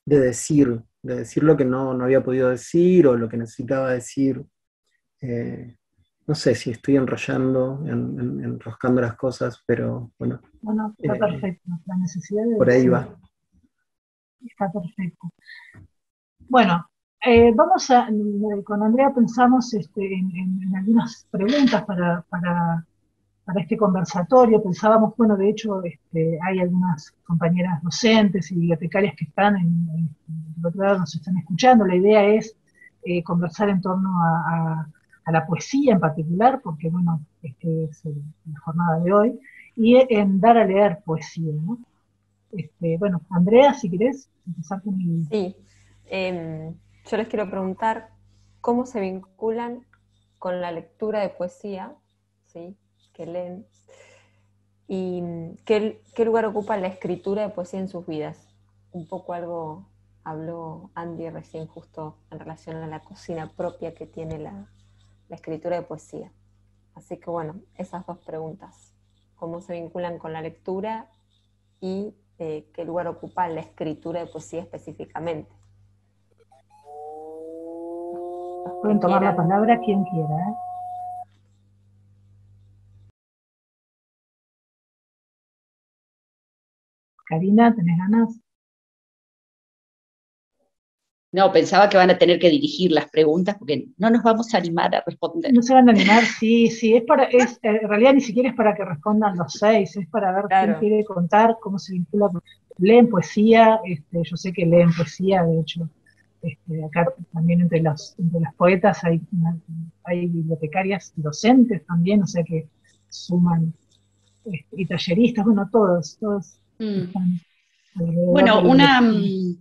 decir lo que no había podido decir o lo que necesitaba decir. No sé si estoy enrollando, enroscando las cosas, pero bueno. Bueno, está perfecto. La necesidad de por ahí decir. va. Está perfecto. Bueno, con Andrea pensamos en algunas preguntas para este conversatorio. Pensábamos, bueno, de hecho, hay algunas compañeras docentes y bibliotecarias que están del otro lado, nos están escuchando. La idea es conversar en torno a la poesía en particular, porque, bueno, es la jornada de hoy, y en dar a leer poesía, ¿no? Bueno, Andrea, si querés empezar con mi... Sí, yo les quiero preguntar cómo se vinculan con la lectura de poesía, ¿sí?, que leen, y qué lugar ocupa la escritura de poesía en sus vidas. Un poco algo habló Andy recién justo en relación a la cocina propia que tiene la escritura de poesía. Así que bueno, esas 2 preguntas. ¿Cómo se vinculan con la lectura y qué lugar ocupa la escritura de poesía específicamente? Pueden tomar la palabra quien quiera, ¿eh? Karina, ¿tenés ganas? No, pensaba que van a tener que dirigir las preguntas porque no nos vamos a animar a responder. No se van a animar, sí, en realidad ni siquiera es para que respondan los 6, es para ver quién quiere contar, cómo se vincula. Leen poesía, yo sé que leen poesía, de hecho, acá también entre los poetas hay bibliotecarias docentes también, o sea que suman, y talleristas, bueno, todos están alrededor Bueno, de la lectura.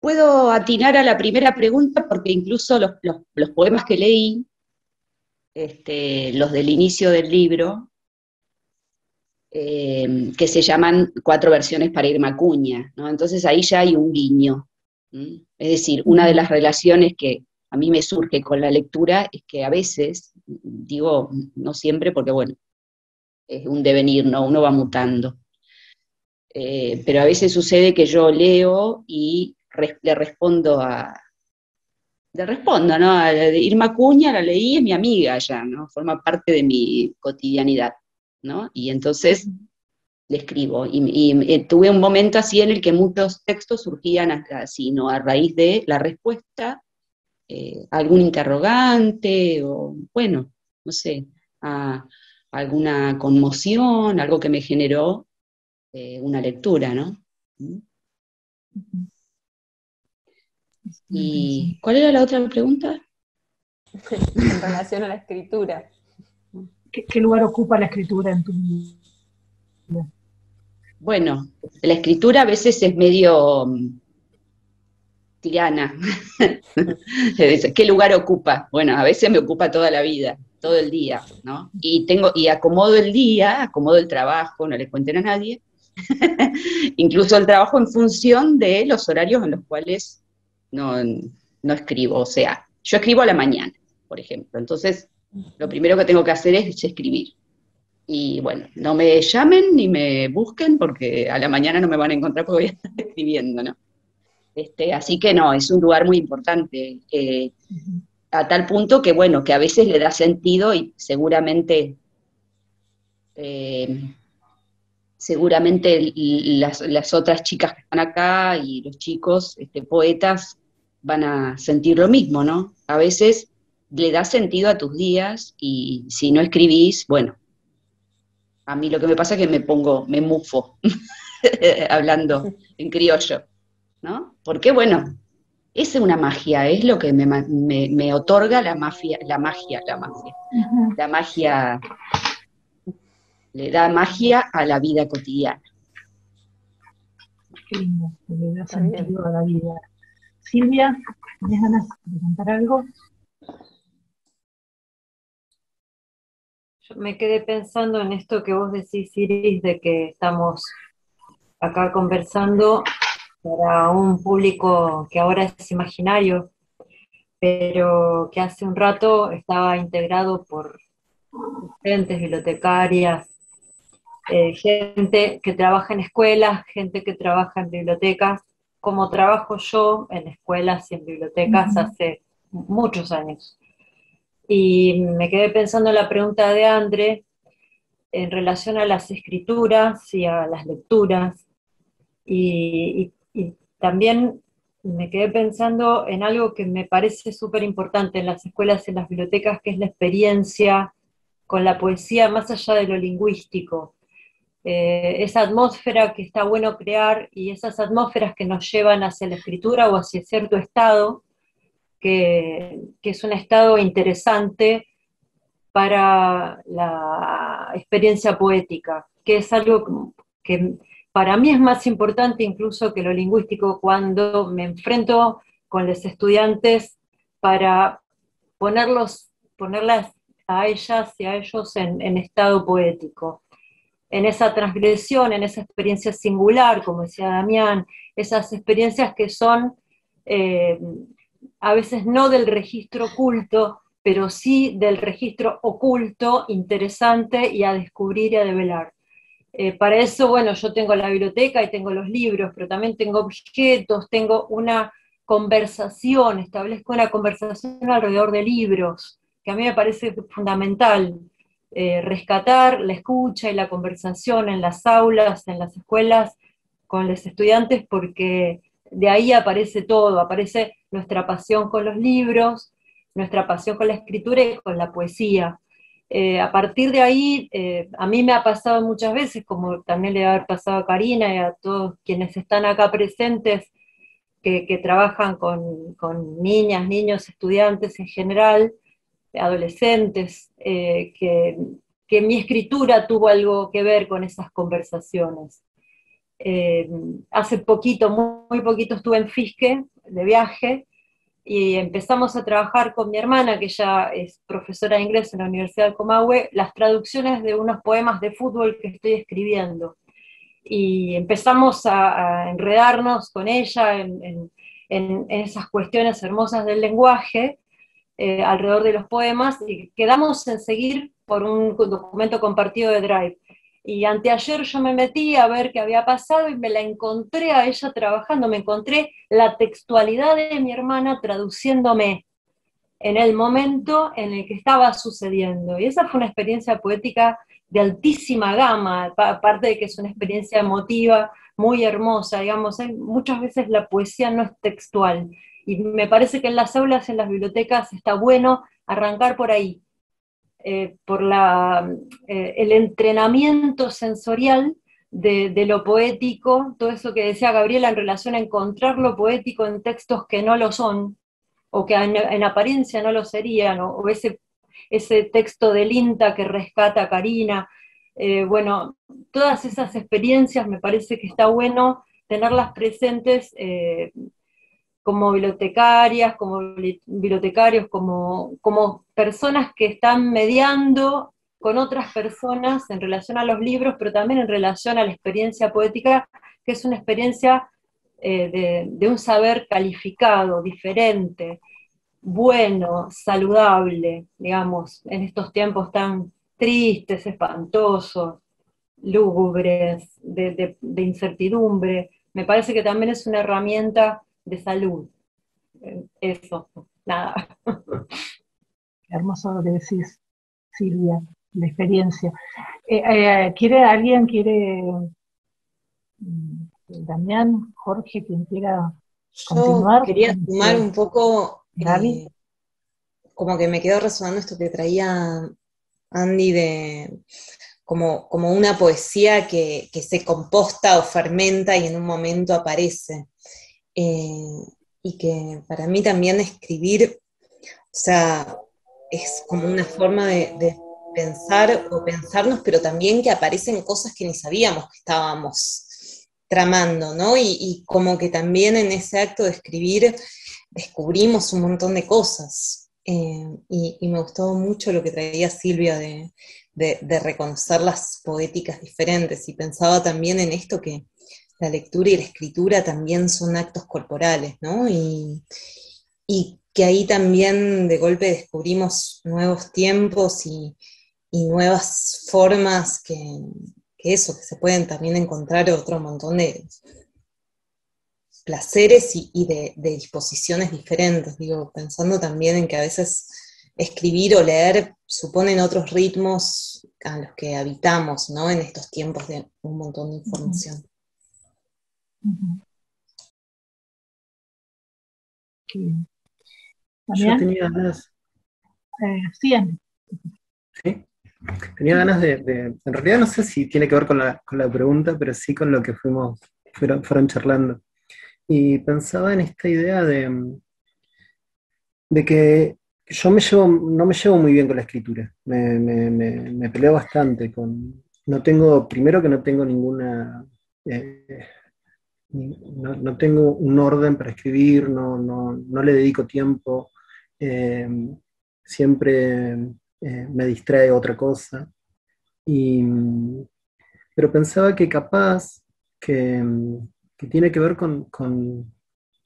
puedo atinar a la primera pregunta porque incluso los poemas que leí, los del inicio del libro, que se llaman 4 versiones para Irma Acuña, ¿no? Entonces ahí ya hay un guiño. Es decir, una de las relaciones que a mí me surge con la lectura es que a veces, digo, no siempre porque bueno, es un devenir, ¿no? Uno va mutando. Pero a veces sucede que yo leo y le respondo, ¿no? A Irma Acuña la leí, es mi amiga ya, ¿no? Forma parte de mi cotidianidad, ¿no? Y entonces le escribo. Y tuve un momento así en el que muchos textos surgían así, ¿no? A raíz de la respuesta, algún interrogante, o bueno, no sé, alguna conmoción, algo que me generó una lectura, ¿no? ¿Y cuál era la otra pregunta? En relación a la escritura. ¿Qué lugar ocupa la escritura en tu vida? Bueno, la escritura a veces es medio tirana. ¿Qué lugar ocupa? Bueno, a veces me ocupa toda la vida, todo el día, ¿no? Y acomodo el día, acomodo el trabajo, no le cuenten a nadie, incluso el trabajo en función de los horarios en los cuales no escribo. O sea, yo escribo a la mañana, por ejemplo. Entonces, lo primero que tengo que hacer es escribir. Y bueno, no me llamen ni me busquen porque a la mañana no me van a encontrar porque voy a estar escribiendo, ¿no? Así que no, es un lugar muy importante, a tal punto que bueno, que a veces le da sentido y seguramente las otras chicas que están acá y los chicos, poetas, van a sentir lo mismo, ¿no? A veces le da sentido a tus días y si no escribís, bueno, a mí lo que me pasa es que me mufo, hablando en criollo, ¿no? Porque bueno, es una magia, es lo que me otorga la magia. La magia le da magia a la vida cotidiana. Qué lindo, que le da sentido a la vida. Silvia, ¿tienes ganas de contar algo? Yo me quedé pensando en esto que vos decís, Iris, de que estamos acá conversando para un público que ahora es imaginario, pero que hace un rato estaba integrado por docentes, bibliotecarias, gente que trabaja en escuelas, gente que trabaja en bibliotecas, como trabajo yo en escuelas y en bibliotecas hace muchos años. Y me quedé pensando en la pregunta de André en relación a las escrituras y a las lecturas, y también me quedé pensando en algo que me parece súper importante en las escuelas y en las bibliotecas, que es la experiencia con la poesía más allá de lo lingüístico. Esa atmósfera que está bueno crear y esas atmósferas que nos llevan hacia la escritura o hacia cierto estado, que es un estado interesante para la experiencia poética, que es algo que para mí es más importante incluso que lo lingüístico cuando me enfrento con los estudiantes para ponerlas a ellas y a ellos en estado poético, en esa transgresión, en esa experiencia singular, como decía Damián, esas experiencias que son a veces no del registro culto, pero sí del registro oculto, interesante y a descubrir y a develar. Para eso, bueno, yo tengo la biblioteca y tengo los libros, pero también tengo objetos, tengo una conversación, establezco una conversación alrededor de libros, que a mí me parece fundamental, rescatar la escucha y la conversación en las aulas, en las escuelas, con los estudiantes, porque de ahí aparece todo, aparece nuestra pasión con los libros, nuestra pasión con la escritura y con la poesía. A partir de ahí, a mí me ha pasado muchas veces, como también le va a haber pasado a Karina y a todos quienes están acá presentes, que trabajan con niñas, niños, estudiantes en general, adolescentes, que mi escritura tuvo algo que ver con esas conversaciones. Hace poquito, muy poquito, estuve en Fisque de viaje y empezamos a trabajar con mi hermana, que ella es profesora de inglés en la Universidad del Comahue, las traducciones de unos poemas de fútbol que estoy escribiendo. Y empezamos a enredarnos con ella en esas cuestiones hermosas del lenguaje, alrededor de los poemas, y quedamos en seguir por un documento compartido de Drive. Y anteayer yo me metí a ver qué había pasado y me la encontré a ella trabajando, me encontré la textualidad de mi hermana traduciéndome en el momento en el que estaba sucediendo. Y esa fue una experiencia poética de altísima gama, aparte de que es una experiencia emotiva muy hermosa, digamos, muchas veces la poesía no es textual, y me parece que en las aulas, en las bibliotecas, está bueno arrancar por ahí, por el entrenamiento sensorial de lo poético, todo eso que decía Gabriela en relación a encontrar lo poético en textos que no lo son, o que en apariencia no lo serían, o ese texto del INTA que rescata a Karina. Bueno, todas esas experiencias me parece que está bueno tenerlas presentes, como bibliotecarias, como bibliotecarios, como personas que están mediando con otras personas en relación a los libros, pero también en relación a la experiencia poética, que es una experiencia de un saber calificado, diferente, bueno, saludable, digamos, en estos tiempos tan tristes, espantosos, lúgubres, de incertidumbre. Me parece que también es una herramienta de salud. Eso, nada. Qué hermoso lo que decís, Silvia, la experiencia. ¿Alguien quiere, Damián, Jorge, quien quiera Yo continuar? quería sumar un poco, Gaby. como que me quedó resonando esto que traía Andy de como una poesía que se composta o fermenta y en un momento aparece. Y que para mí también escribir, o sea, es como una forma de pensar o pensarnos, pero también que aparecen cosas que ni sabíamos que estábamos tramando, ¿no? Y como que también en ese acto de escribir descubrimos un montón de cosas. Y me gustó mucho lo que traía Silvia de reconocer las poéticas diferentes, y pensaba también en esto que la lectura y la escritura también son actos corporales, ¿no? Y que ahí también de golpe descubrimos nuevos tiempos y nuevas formas que se pueden también encontrar otro montón de placeres y de disposiciones diferentes, digo, pensando también en que a veces escribir o leer suponen otros ritmos a los que habitamos, ¿no? En estos tiempos de un montón de información. Yo tenía ganas. Sí, Andy. ¿Sí? Tenía ganas en realidad no sé si tiene que ver con la pregunta, pero sí con lo que fueron charlando. Y pensaba en esta idea de que yo no me llevo muy bien con la escritura. Me peleo bastante primero que no tengo ninguna, no tengo un orden para escribir, no le dedico tiempo, siempre me distrae otra cosa. Pero pensaba que capaz que tiene que ver con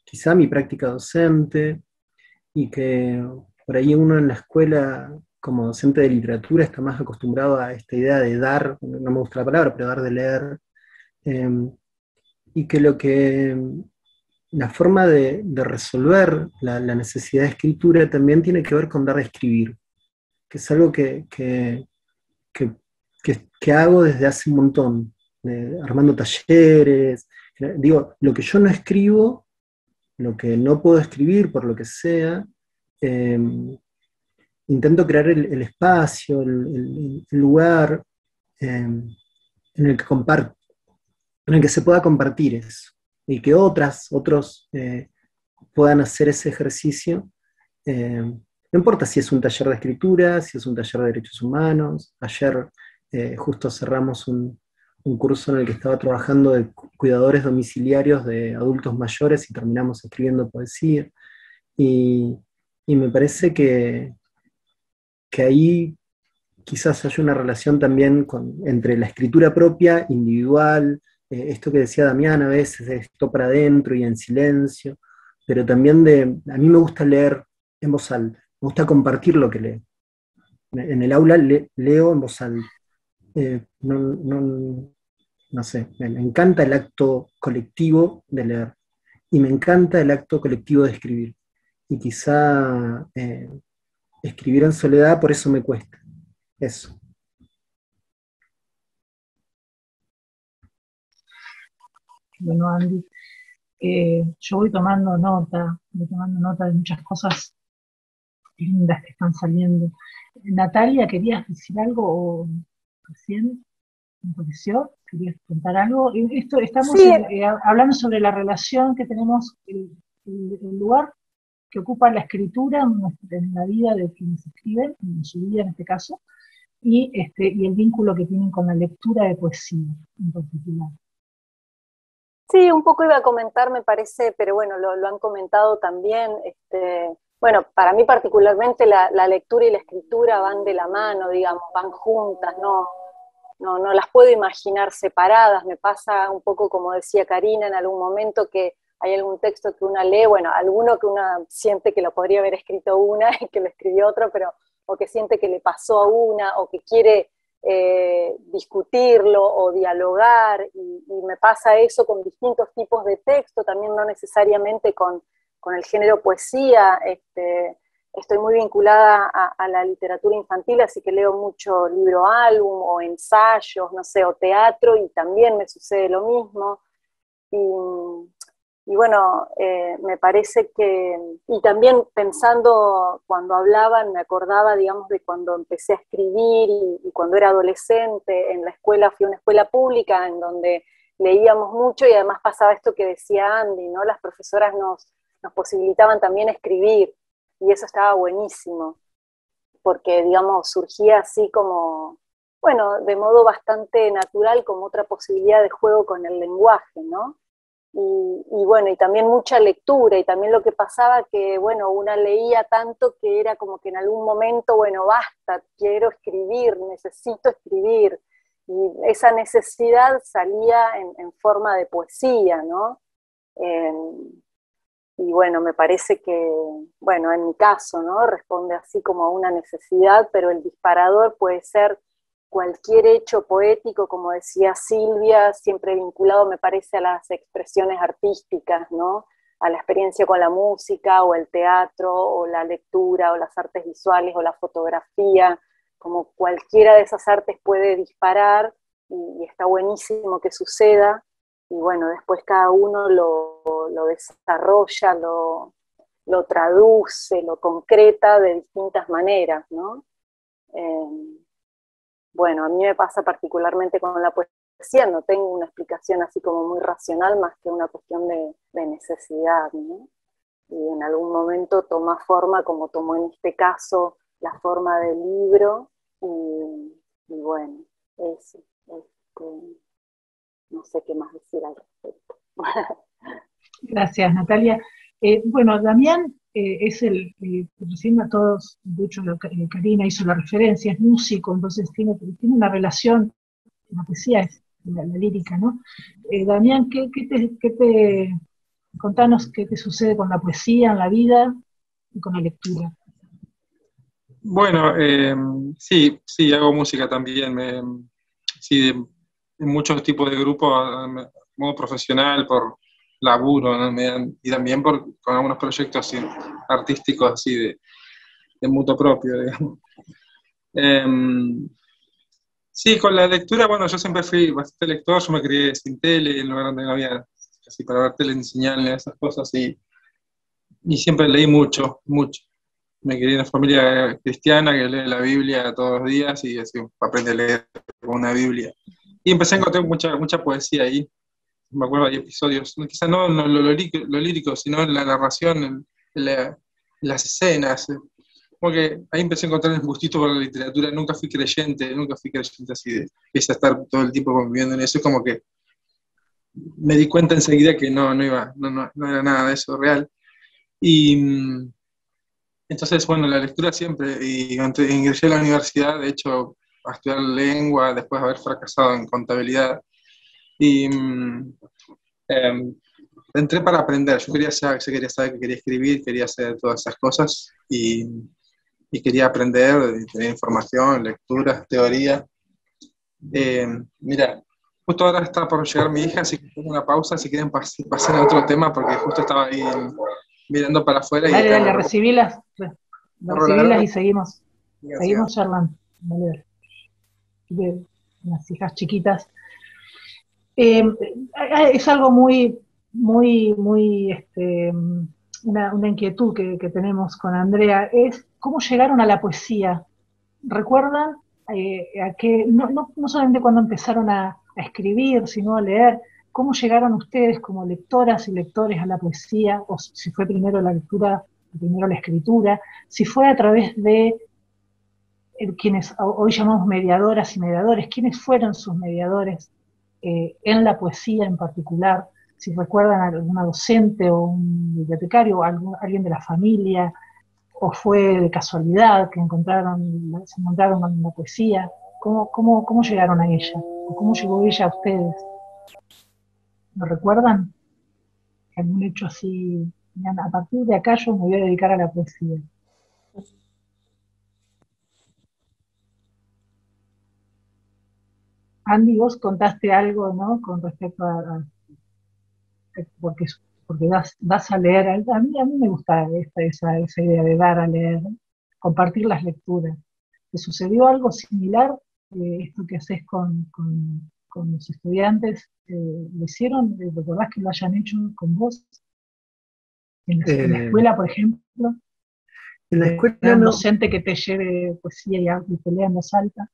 quizá mi práctica docente, y que por ahí uno en la escuela, como docente de literatura, está más acostumbrado a esta idea de dar, no me gusta la palabra, pero dar de leer, y que la forma de resolver la necesidad de escritura también tiene que ver con dar a escribir, que es algo que hago desde hace un montón, armando talleres. Digo, lo que yo no escribo, lo que no puedo escribir por lo que sea, intento crear el espacio, el lugar en el que se pueda compartir eso, y que otros puedan hacer ese ejercicio. No importa si es un taller de escritura, si es un taller de derechos humanos. Ayer justo cerramos un curso en el que estaba trabajando de cuidadores domiciliarios de adultos mayores y terminamos escribiendo poesía. Y me parece que ahí quizás haya una relación también entre la escritura propia, individual, esto que decía Damián a veces, de esto para adentro y en silencio, pero también a mí me gusta leer en voz alta, me gusta compartir lo que leo. En el aula leo en voz alta. No sé, me encanta el acto colectivo de leer, y me encanta el acto colectivo de escribir. Y quizá escribir en soledad por eso me cuesta. Eso. Bueno, Andy, yo voy tomando nota de muchas cosas lindas que están saliendo. Natalia, ¿querías decir algo recién? ¿Me pareció? ¿Querías contar algo? Estamos Sí, hablando sobre la relación que tenemos, el lugar que ocupa la escritura en la vida de quienes escriben, en su vida en este caso, y el vínculo que tienen con la lectura de poesía en particular. sí, un poco iba a comentar, me parece, pero bueno, lo han comentado también. Bueno, para mí particularmente la lectura y la escritura van de la mano, digamos, van juntas, no las puedo imaginar separadas. Me pasa un poco como decía Karina en algún momento, que hay algún texto que una lee, bueno, alguno que una siente que lo podría haber escrito una y que lo escribió otro, pero o que siente que le pasó a una, o que quiere discutirlo o dialogar, y me pasa eso con distintos tipos de texto, también no necesariamente con el género poesía. Estoy muy vinculada a la literatura infantil, así que leo mucho libro álbum o ensayos, no sé, o teatro, y también me sucede lo mismo. Y bueno, me parece que, y también pensando, cuando hablaban, me acordaba, digamos, de cuando empecé a escribir y cuando era adolescente. En la escuela, fui a una escuela pública en donde leíamos mucho, y además pasaba esto que decía Andy, ¿no? Las profesoras nos posibilitaban también escribir, y eso estaba buenísimo, porque, digamos, surgía así como, bueno, de modo bastante natural, como otra posibilidad de juego con el lenguaje, ¿no? Y bueno, y también mucha lectura, y también lo que pasaba que, bueno, una leía tanto que era como que en algún momento, bueno, basta, quiero escribir, necesito escribir, y esa necesidad salía en forma de poesía, ¿no? Y bueno, me parece que, bueno, en mi caso, ¿no? Responde así como a una necesidad, pero el disparador puede ser cualquier hecho poético, como decía Silvia, siempre vinculado, me parece, a las expresiones artísticas, ¿no? A la experiencia con la música, o el teatro, o la lectura, o las artes visuales, o la fotografía. Como cualquiera de esas artes puede disparar, y está buenísimo que suceda, y bueno, después cada uno lo desarrolla, lo traduce, lo concreta de distintas maneras, ¿no? Bueno, a mí me pasa particularmente con la poesía, no tengo una explicación así como muy racional, más que una cuestión de necesidad, ¿no? Y en algún momento toma forma, como tomó en este caso, la forma del libro, y bueno, eso. No sé qué más decir al respecto. Gracias, Natalia. Bueno, Damián es recién a todos, de hecho Karina hizo la referencia, es músico, entonces tiene una relación, la poesía es la lírica, ¿no? Damián, contanos qué te sucede con la poesía en la vida y con la lectura? Bueno, sí, hago música también. Sí, en muchos tipos de grupos, de modo profesional, por laburo, ¿no? Y también con algunos proyectos artísticos así de mutuo propio, digamos. Sí, con la lectura, bueno, yo siempre fui bastante lector, yo me crié sin tele, en lugar donde no había casi para ver tele ni señal, esas cosas, y siempre leí mucho, mucho. Me crié en una familia cristiana que lee la Biblia todos los días y así aprendí a leer una Biblia. Y empecé a encontrar mucha poesía ahí. Me acuerdo, hay episodios, quizás no lo lírico, sino en la narración, en las escenas. Como que ahí empecé a encontrar un gustito por la literatura. Nunca fui creyente así de empecé a estar todo el tiempo conviviendo en eso. Como que me di cuenta enseguida que no era nada de eso real. Y entonces, bueno, la lectura siempre, y ingresé a la universidad, de hecho, a estudiar lengua, después de haber fracasado en contabilidad. Y eh, entré para aprender. Yo quería saber que quería escribir, quería hacer todas esas cosas, y quería aprender, tener información, lecturas, teoría. Mira, justo ahora está por llegar mi hija, así que tengo una pausa, si quieren pasar a otro tema, porque justo estaba ahí mirando para afuera y Dale, acá dale, recibilas y seguimos charlando. Dale, de unas hijas chiquitas. Es algo muy, muy, muy, una inquietud que tenemos con Andrea, es cómo llegaron a la poesía. ¿Recuerdan a que, no solamente cuando empezaron a escribir, sino a leer, cómo llegaron ustedes como lectoras y lectores a la poesía, o si fue primero la lectura, primero la escritura, si fue a través de quienes hoy llamamos mediadoras y mediadores, quiénes fueron sus mediadores en la poesía en particular, si recuerdan a alguna docente o un bibliotecario o alguien de la familia, o fue de casualidad que se encontraron con la poesía. ¿Cómo llegaron a ella? ¿O cómo llegó ella a ustedes? ¿Lo recuerdan? ¿Algún hecho así? A partir de acá yo me voy a dedicar a la poesía. Andy, vos contaste algo, ¿no? Con respecto porque das a leer. A mí me gusta esa idea de dar a leer, compartir las lecturas. ¿Te sucedió algo similar? Esto que haces con los estudiantes, ¿lo hicieron? ¿Recordás que lo hayan hecho con vos? En la escuela, por ejemplo, En la escuela un no. docente que te lleve poesía y te lea en voz alta.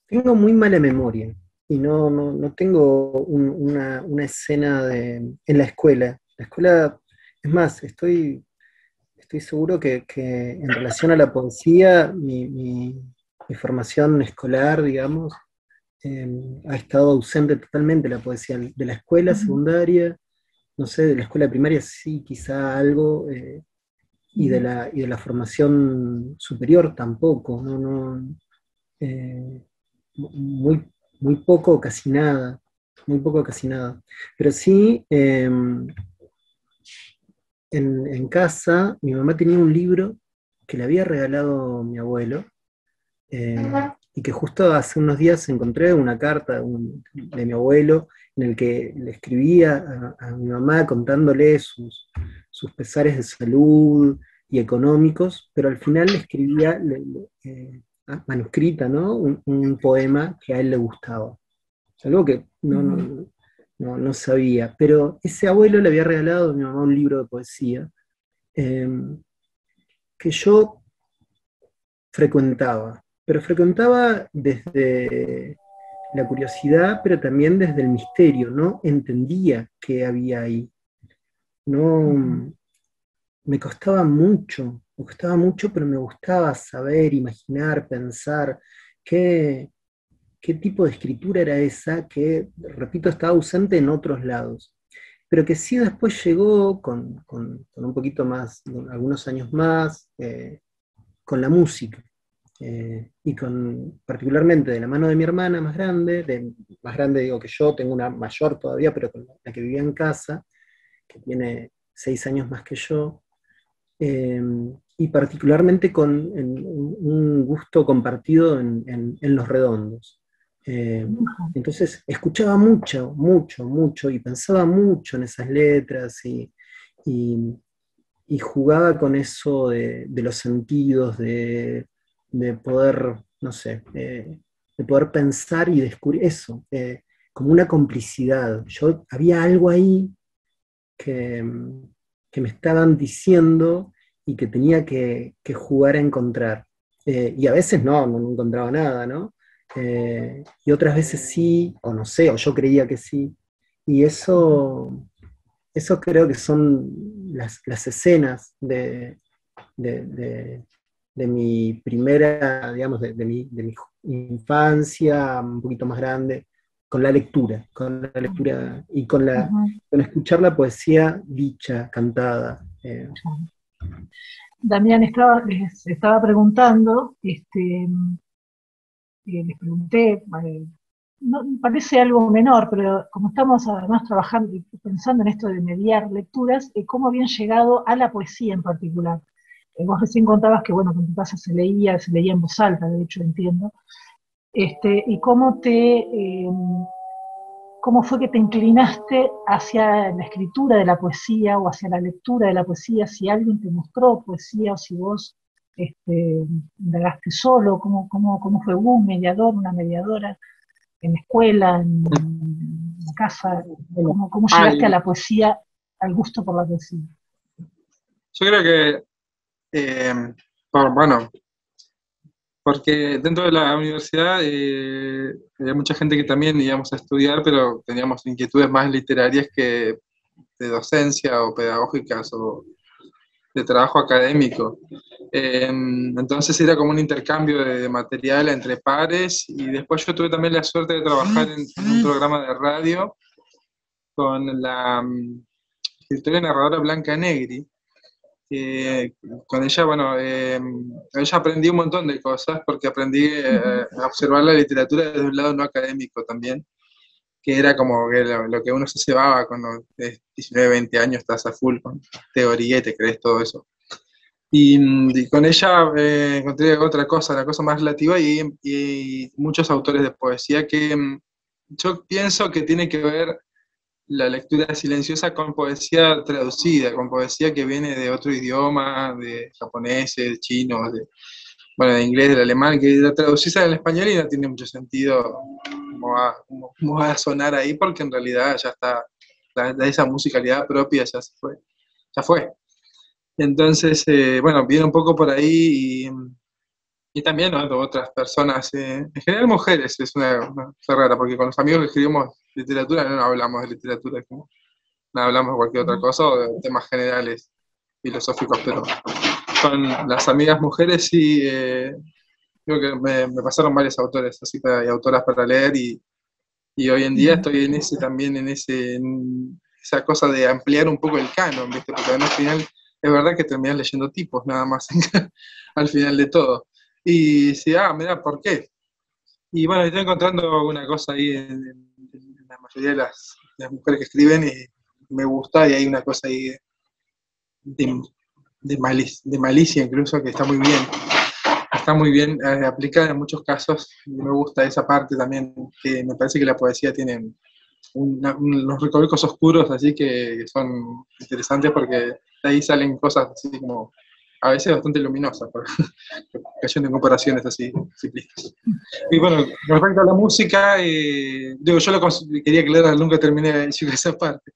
Tengo muy mala memoria y no tengo una escena en la escuela. La escuela, es más, estoy seguro que en relación a la poesía, mi formación escolar, digamos, ha estado ausente totalmente la poesía. De la escuela secundaria, no sé, de la escuela primaria sí, quizá algo, y de la formación superior tampoco, muy, muy poco, casi nada, muy poco, casi nada. Pero sí, en casa, mi mamá tenía un libro que le había regalado mi abuelo, y que justo hace unos días encontré una carta de mi abuelo en el que le escribía a mi mamá contándole sus pesares de salud y económicos, pero al final le escribía manuscrita, ¿no? Un poema que a él le gustaba. Algo que no sabía, pero ese abuelo le había regalado a mi mamá un libro de poesía que yo frecuentaba, pero frecuentaba desde la curiosidad, pero también desde el misterio, ¿no? Entendía qué había ahí. No, me costaba mucho, pero me gustaba saber, imaginar, pensar qué tipo de escritura era esa que, repito, estaba ausente en otros lados, pero que sí después llegó con un poquito más, algunos años más, con la música. Y particularmente de la mano de mi hermana más grande, digo que yo, tengo una mayor todavía, pero con la que vivía en casa, que tiene 6 años más que yo, y particularmente con un gusto compartido en Los Redondos. Entonces escuchaba mucho, mucho, mucho, y pensaba mucho en esas letras, y jugaba con eso de los sentidos, de poder, no sé, de poder pensar y descubrir eso, como una complicidad. Había algo ahí que, que me estaban diciendo y que tenía que jugar a encontrar. Y a veces no encontraba nada, ¿no? Y otras veces sí, o no sé, o yo creía que sí. Y eso creo que son las escenas de mi primera, digamos, de mi infancia, un poquito más grande, con la lectura y con escuchar la poesía dicha, cantada. Damián, les estaba preguntando, les pregunté, parece algo menor, pero como estamos además trabajando y pensando en esto de mediar lecturas, ¿cómo habían llegado a la poesía en particular? Vos recién contabas que, bueno, con tu casa se leía en voz alta, de hecho, entiendo. Y cómo fue que te inclinaste hacia la escritura de la poesía o hacia la lectura de la poesía, si alguien te mostró poesía o si vos indagaste solo, cómo fue un mediador, una mediadora, en la escuela, en la casa, cómo llegaste a la poesía, al gusto por la poesía. Yo creo que, bueno, porque dentro de la universidad había mucha gente que también íbamos a estudiar, pero teníamos inquietudes más literarias que de docencia o pedagógicas o de trabajo académico. Entonces era como un intercambio de material entre pares, y después yo tuve también la suerte de trabajar en un programa de radio con la escritora y narradora Blanca Negri. Con ella, bueno, ella aprendí un montón de cosas, porque aprendí a observar la literatura desde un lado no académico también, que era como que lo que uno se cebaba cuando de 19, 20 años estás a full con teoría y te crees todo eso. Y con ella encontré otra cosa, la cosa más relativa, y muchos autores de poesía que yo pienso que tiene que ver la lectura silenciosa con poesía traducida, con poesía que viene de otro idioma, de japonés, de chino, bueno, de inglés, del alemán, que la traducís al español y no tiene mucho sentido cómo va a sonar ahí, porque en realidad ya está, esa musicalidad propia ya se fue, ya fue. Entonces, bueno, viene un poco por ahí, y también, ¿no?, otras personas, en general mujeres, es una cosa rara, porque con los amigos que escribimos literatura no hablamos de literatura, no hablamos de cualquier otra cosa o de temas generales, filosóficos, pero con las amigas mujeres sí, creo que me pasaron varios autores así y autoras para leer, y hoy en día estoy en ese también, en esa cosa de ampliar un poco el canon, ¿viste? Porque al final es verdad que terminás leyendo tipos nada más al final de todo. Y sí, mira, ¿por qué? Y bueno, estoy encontrando alguna cosa ahí en la mayoría de las mujeres que escriben, y me gusta, y hay una cosa ahí de malicia incluso, que está muy bien aplicada en muchos casos, y me gusta esa parte también, que me parece que la poesía tiene unos recovecos oscuros así que son interesantes, porque de ahí salen cosas así como a veces bastante luminosas, cayendo en comparaciones así simplistas. Y bueno, respecto a la música, digo, yo quería aclarar, nunca terminé de decir esa parte.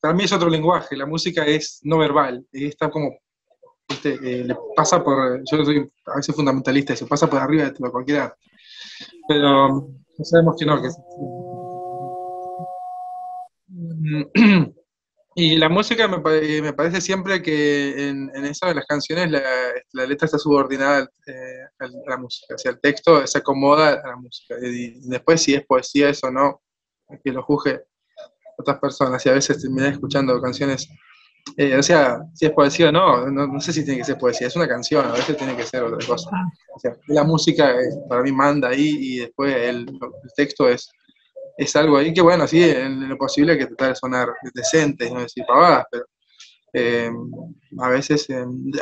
Para mí es otro lenguaje, la música es no verbal, está como, le pasa por, yo soy a veces fundamentalista, y se pasa por arriba de cualquier arte, pero sabemos que no, que y la música me parece siempre que en eso de las canciones la letra está subordinada a la música, o sea, el texto se acomoda a la música, y después si es poesía eso no, que lo juzgue otras personas, y a veces terminé escuchando canciones, o sea, si es poesía o no sé si tiene que ser poesía, es una canción, a veces tiene que ser otra cosa, o sea, la música para mí manda ahí, y después el texto es algo ahí que, bueno, sí, en lo posible hay que tratar de sonar decente, no decir pavadas, A veces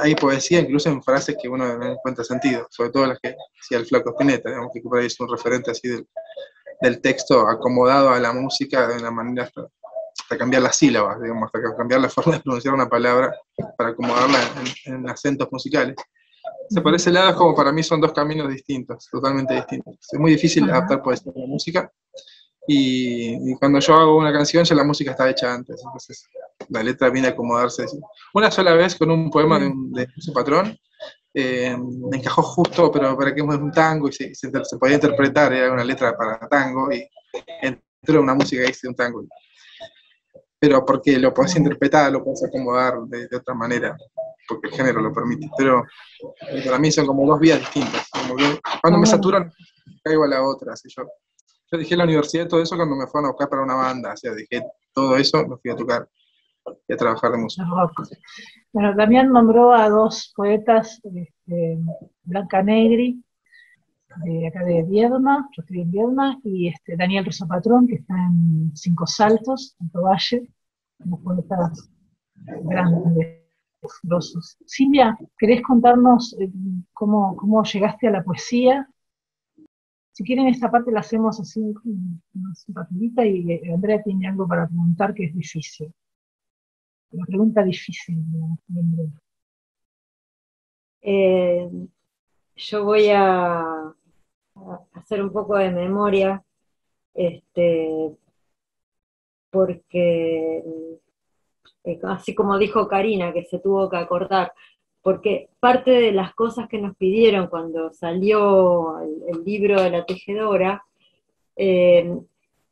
hay poesía incluso en frases que uno no encuentra sentido, sobre todo las que hacía el Flaco Spinetta, digamos, que por ahí es un referente así del texto acomodado a la música de una manera hasta cambiar las sílabas, digamos, hasta cambiar la forma de pronunciar una palabra para acomodarla en acentos musicales. O sea, por ese lado es como para mí son dos caminos distintos, totalmente distintos. Es muy difícil adaptar poesía a la música, y cuando yo hago una canción ya la música está hecha antes, entonces la letra viene a acomodarse. Una sola vez con un poema de su patrón, me encajó justo, pero para que es un tango, y se podía interpretar, era una letra para tango, y entró una música y hice un tango. Pero porque lo podés interpretar, lo podés acomodar de otra manera, porque el género lo permite. Pero para mí son como dos vías distintas. Como que cuando me saturan, caigo a la otra. Así yo dejé la universidad, todo eso cuando me fueron a buscar para una banda. O sea, dejé todo eso, me fui a tocar y a trabajar de música. Bueno, también nombró a dos poetas, Blanca Negri, de acá de Viedma, yo estoy en Viedma, y Daniel Rosa Patrón, que está en Cinco Saltos, en Tovalle, unos poetas grandes, grosos. Silvia, ¿querés contarnos cómo llegaste a la poesía? Si quieren, esta parte la hacemos así, rapidita, y Andrea tiene algo para preguntar que es difícil. Una pregunta difícil, yo voy a hacer un poco de memoria, porque así como dijo Karina, que se tuvo que acordar, porque parte de las cosas que nos pidieron cuando salió el libro de la tejedora,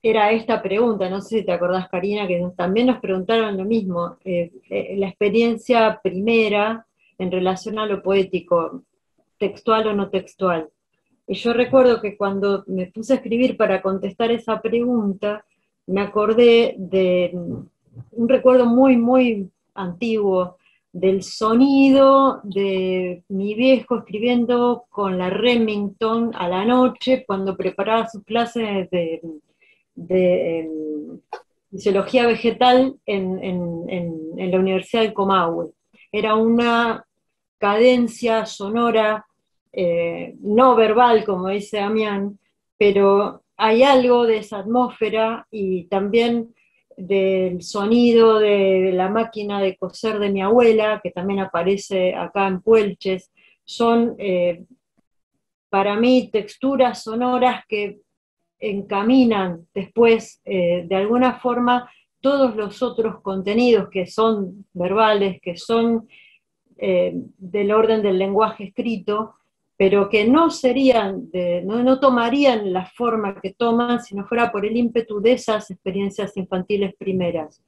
era esta pregunta, no sé si te acordás, Karina, que también nos preguntaron lo mismo, la experiencia primera en relación a lo poético, textual o no textual. Y yo recuerdo que cuando me puse a escribir para contestar esa pregunta, me acordé de un recuerdo muy, muy antiguo del sonido de mi viejo escribiendo con la Remington a la noche cuando preparaba sus clases de fisiología vegetal en la Universidad del Comahue. Era una cadencia sonora no verbal, como dice Damián, pero hay algo de esa atmósfera y también del sonido de la máquina de coser de mi abuela, que también aparece acá en Puelches, son para mí texturas sonoras que encaminan después de alguna forma todos los otros contenidos que son verbales, que son del orden del lenguaje escrito, pero que no serían, no tomarían la forma que toman si no fuera por el ímpetu de esas experiencias infantiles primeras,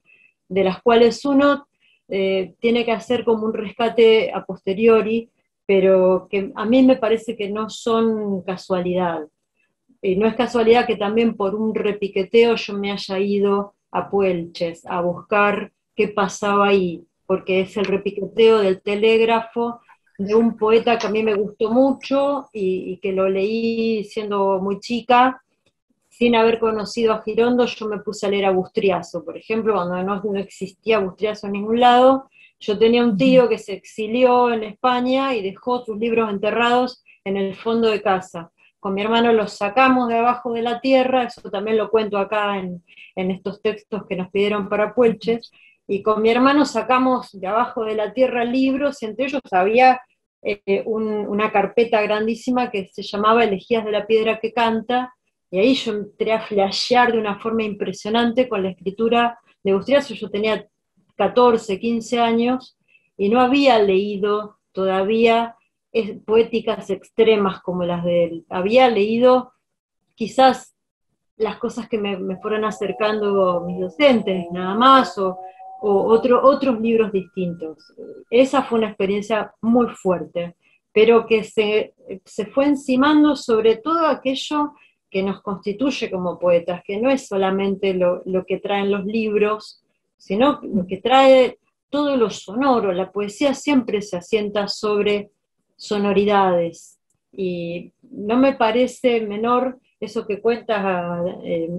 de las cuales uno tiene que hacer como un rescate a posteriori, pero que a mí me parece que no son casualidad. Y no es casualidad que también por un repiqueteo yo me haya ido a Puelches a buscar qué pasaba ahí, porque es el repiqueteo del telégrafo de un poeta que a mí me gustó mucho y que lo leí siendo muy chica, sin haber conocido a Girondo. Yo me puse a leer a Bustriazo, por ejemplo, cuando no existía Bustriazo en ningún lado. Yo tenía un tío que se exilió en España y dejó sus libros enterrados en el fondo de casa. Con mi hermano los sacamos de abajo de la tierra, eso también lo cuento acá en estos textos que nos pidieron para Puelches, y con mi hermano sacamos de abajo de la tierra libros, y entre ellos había una carpeta grandísima que se llamaba Elegías de la Piedra que Canta, y ahí yo entré a flashear de una forma impresionante con la escritura de Bustriazo. Yo tenía 14, 15 años, y no había leído todavía poéticas extremas como las de él. Había leído quizás las cosas que me fueron acercando mis docentes, nada más, o otros libros distintos. Esa fue una experiencia muy fuerte, pero que se fue encimando sobre todo aquello que nos constituye como poetas, que no es solamente lo que traen los libros, sino lo que trae todo lo sonoro. La poesía siempre se asienta sobre sonoridades, y no me parece menor eso que cuenta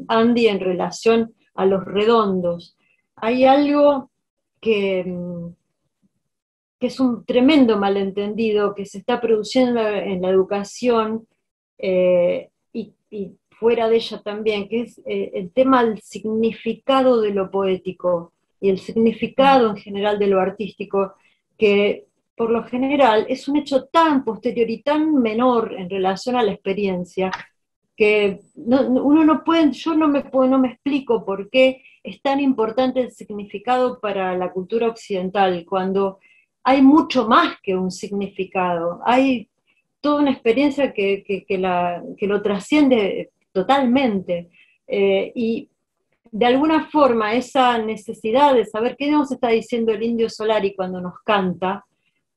Andy en relación a los redondos. Hay algo que que es un tremendo malentendido que se está produciendo en la educación, y fuera de ella también, que es el tema del significado de lo poético y el significado en general de lo artístico, que por lo general es un hecho tan posterior y tan menor en relación a la experiencia, que uno no puede, yo no me explico por qué es tan importante el significado para la cultura occidental, cuando hay mucho más que un significado, hay toda una experiencia que lo trasciende totalmente. Y de alguna forma esa necesidad de saber qué nos está diciendo el Indio Solari cuando nos canta,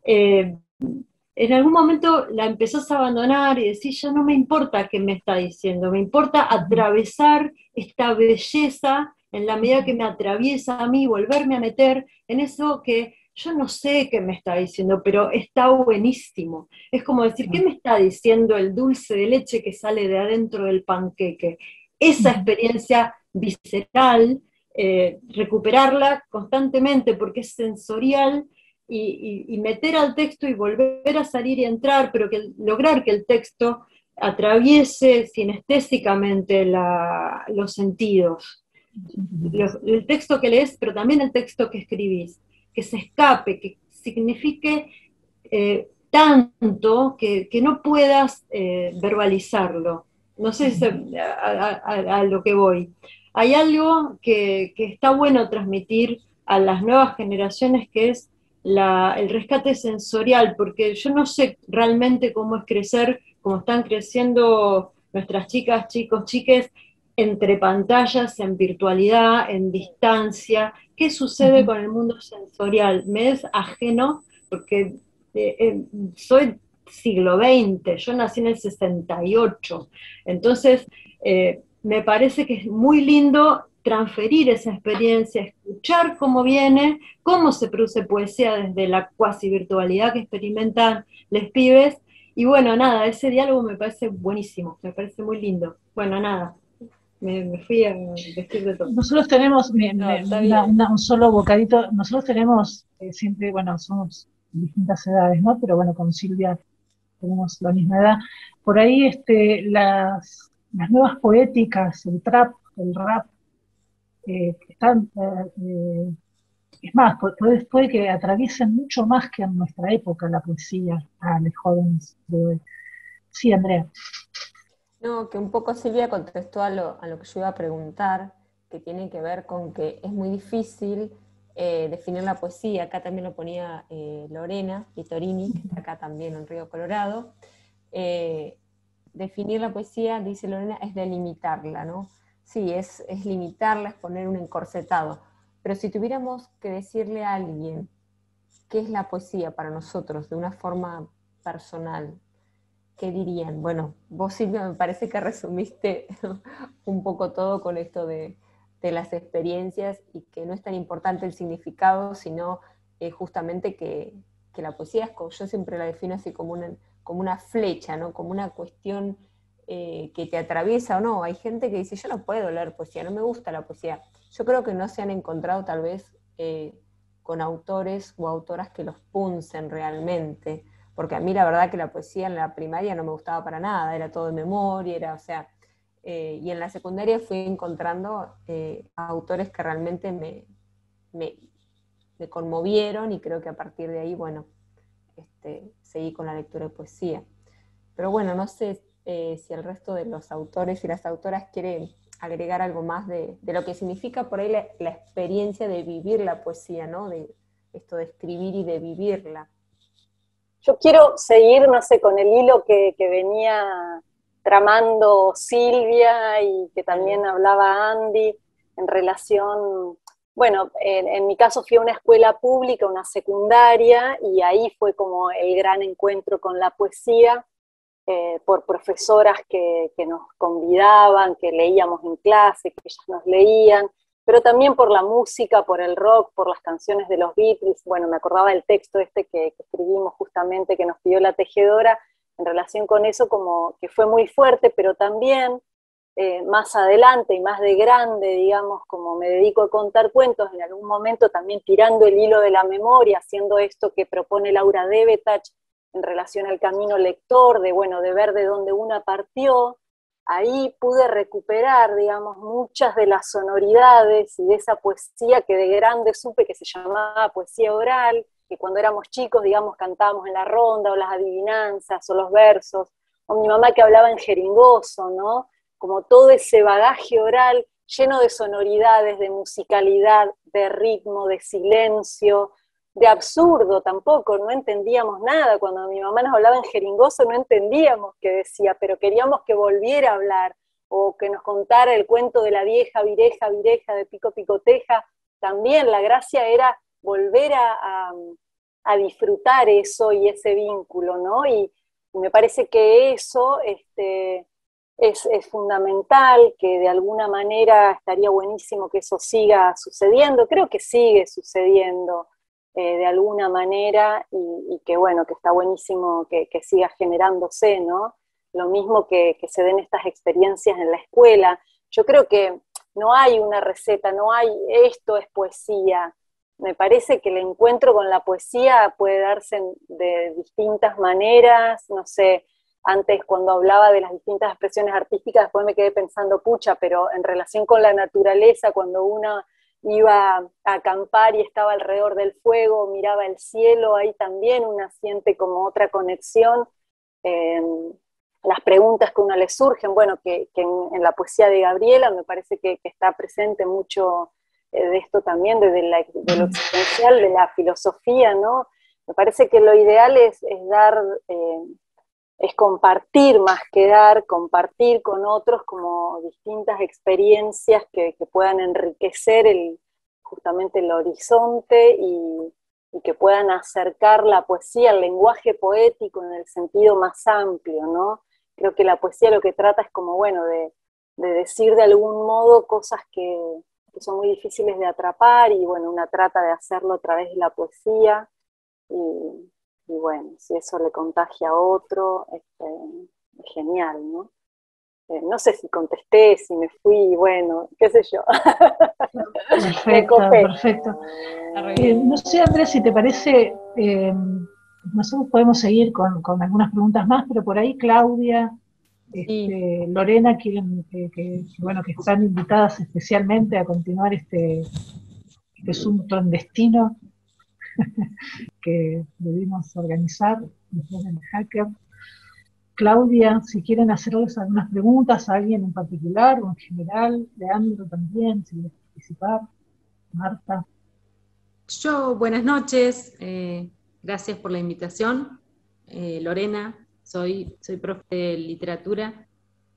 eh, en algún momento la empezás a abandonar y decís, ya no me importa qué me está diciendo, me importa atravesar esta belleza en la medida que me atraviesa a mí, volverme a meter en eso que yo no sé qué me está diciendo, pero está buenísimo. Es como decir, ¿qué me está diciendo el dulce de leche que sale de adentro del panqueque? Esa experiencia visceral, recuperarla constantemente porque es sensorial, y meter al texto y volver a salir y entrar, pero lograr que el texto atraviese sinestésicamente los sentidos. El texto que lees, pero también el texto que escribís, que se escape, que signifique tanto que no puedas verbalizarlo. No sé si a lo que voy. Hay algo que está bueno transmitir a las nuevas generaciones, que es el rescate sensorial, porque yo no sé realmente cómo es crecer, como están creciendo nuestras chicas, chicos, chiques, entre pantallas, en virtualidad, en distancia. ¿Qué sucede con el mundo sensorial? Me es ajeno porque soy siglo XX, yo nací en el 68, entonces me parece que es muy lindo transferir esa experiencia, escuchar cómo viene, cómo se produce poesía desde la cuasi virtualidad que experimentan los pibes, y bueno, nada, ese diálogo me parece buenísimo, me parece muy lindo. Bueno, nada, me fui a vestir de todo. Nosotros tenemos está un solo bocadito, nosotros tenemos siempre, bueno, somos distintas edades, ¿no? Pero bueno, con Silvia tenemos la misma edad. Por ahí las nuevas poéticas, el trap, el rap, están, es más, puede que atraviesen mucho más que en nuestra época la poesía a los jóvenes de hoy. Sí, Andrea. No, que un poco Silvia contestó a lo que yo iba a preguntar, que tiene que ver con que es muy difícil definir la poesía. Acá también lo ponía Lorena Vitorini, que está acá también en Río Colorado. Definir la poesía, dice Lorena, es delimitarla, ¿no? Sí, es limitarla, es poner un encorsetado. Pero si tuviéramos que decirle a alguien qué es la poesía para nosotros de una forma personal, ¿qué dirían? Bueno, vos, Silvia, me parece que resumiste un poco todo con esto de las experiencias, y que no es tan importante el significado, sino justamente que la poesía yo siempre la defino así como una flecha, ¿no? Como una cuestión que te atraviesa o no. Hay gente que dice, yo no puedo leer poesía, no me gusta la poesía. Yo creo que no se han encontrado tal vez con autores o autoras que los puncen realmente, porque a mí la verdad que la poesía en la primaria no me gustaba para nada, era todo de memoria, o sea, y en la secundaria fui encontrando autores que realmente me conmovieron, y creo que a partir de ahí, bueno, seguí con la lectura de poesía. Pero bueno, no sé si el resto de los autores y las autoras quieren agregar algo más de lo que significa por ahí la experiencia de vivir la poesía, ¿no? De esto de escribir y de vivirla. Yo quiero seguir, no sé, con el hilo que venía tramando Silvia y que también hablaba Andy en relación, bueno, en mi caso fui a una escuela pública, una secundaria, y ahí fue como el gran encuentro con la poesía, por profesoras que nos convidaban, que leíamos en clase, que ellas nos leían, pero también por la música, por el rock, por las canciones de los Beatles. Bueno, me acordaba del texto que escribimos justamente, que nos pidió la tejedora, en relación con eso, como que fue muy fuerte, pero también más adelante y más de grande, digamos, como me dedico a contar cuentos, en algún momento también tirando el hilo de la memoria, haciendo esto que propone Laura Devetach en relación al camino lector, de ver de dónde una partió. Ahí pude recuperar, digamos, muchas de las sonoridades y de esa poesía que de grande supe que se llamaba poesía oral, que cuando éramos chicos, digamos, cantábamos en la ronda, o las adivinanzas, o los versos, o mi mamá que hablaba en jeringoso, ¿no? Como todo ese bagaje oral lleno de sonoridades, de musicalidad, de ritmo, de silencio, de absurdo tampoco, no entendíamos nada. Cuando mi mamá nos hablaba en jeringoso no entendíamos qué decía, pero queríamos que volviera a hablar, o que nos contara el cuento de la vieja vireja, vireja de Pico Picoteja. También la gracia era volver a disfrutar eso y ese vínculo, ¿no? Y me parece que eso es fundamental, que de alguna manera estaría buenísimo que eso siga sucediendo. Creo que sigue sucediendo de alguna manera, y que bueno, que está buenísimo que siga generándose, ¿no? Lo mismo que se den estas experiencias en la escuela. Yo creo que no hay una receta, no hay esto es poesía. Me parece que el encuentro con la poesía puede darse de distintas maneras, no sé. Antes, cuando hablaba de las distintas expresiones artísticas, después me quedé pensando, pucha, pero en relación con la naturaleza, cuando uno iba a acampar y estaba alrededor del fuego, miraba el cielo, ahí también uno siente como otra conexión. Las preguntas que a uno le surgen, bueno, que en la poesía de Gabriela me parece que está presente mucho de esto también, de lo existencial, de la filosofía, ¿no? Me parece que lo ideal es dar... es compartir más que dar, compartir con otros como distintas experiencias que puedan enriquecer justamente el horizonte y que puedan acercar la poesía, el lenguaje poético en el sentido más amplio, ¿no? Creo que la poesía lo que trata es como, bueno, de decir de algún modo cosas que son muy difíciles de atrapar, y bueno, una trata de hacerlo a través de la poesía, y bueno, si eso le contagia a otro, es genial, ¿no? No sé si contesté, si me fui, bueno, qué sé yo. Perfecto, perfecto. No sé, Andrés, si te parece, nosotros podemos seguir con algunas preguntas más, pero por ahí Claudia, Lorena quieren bueno, que están invitadas especialmente a continuar este asunto en destino que debimos organizar después del hacker. Claudia, si quieren hacerles algunas preguntas a alguien en particular o en general, Leandro también, si quiere participar, Marta. Yo, buenas noches, gracias por la invitación. Lorena, soy profe de literatura,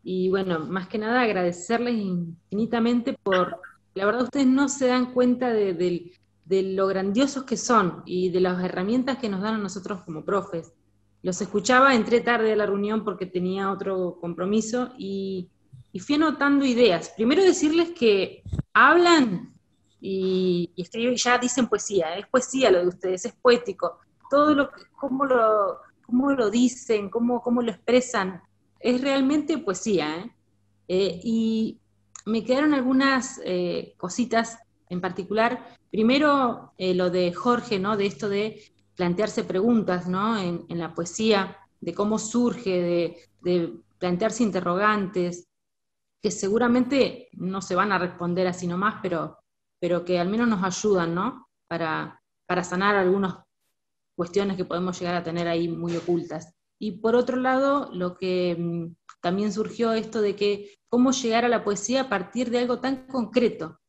y bueno, más que nada agradecerles infinitamente por, la verdad ustedes no se dan cuenta de lo grandiosos que son y de las herramientas que nos dan a nosotros como profes. Los escuchaba, entré tarde a la reunión porque tenía otro compromiso y fui anotando ideas. Primero decirles que hablan y escriben, ya dicen poesía, es poesía lo de ustedes, es poético. Todo cómo lo dicen, cómo lo expresan, es realmente poesía. Y me quedaron algunas cositas en particular. Primero, lo de Jorge, ¿no? De esto de plantearse preguntas, ¿no? En la poesía, de cómo surge, de plantearse interrogantes, que seguramente no se van a responder así nomás, pero que al menos nos ayudan, ¿no? Para sanar algunas cuestiones que podemos llegar a tener ahí muy ocultas. Y por otro lado, lo que también surgió esto de que cómo llegar a la poesía a partir de algo tan concreto.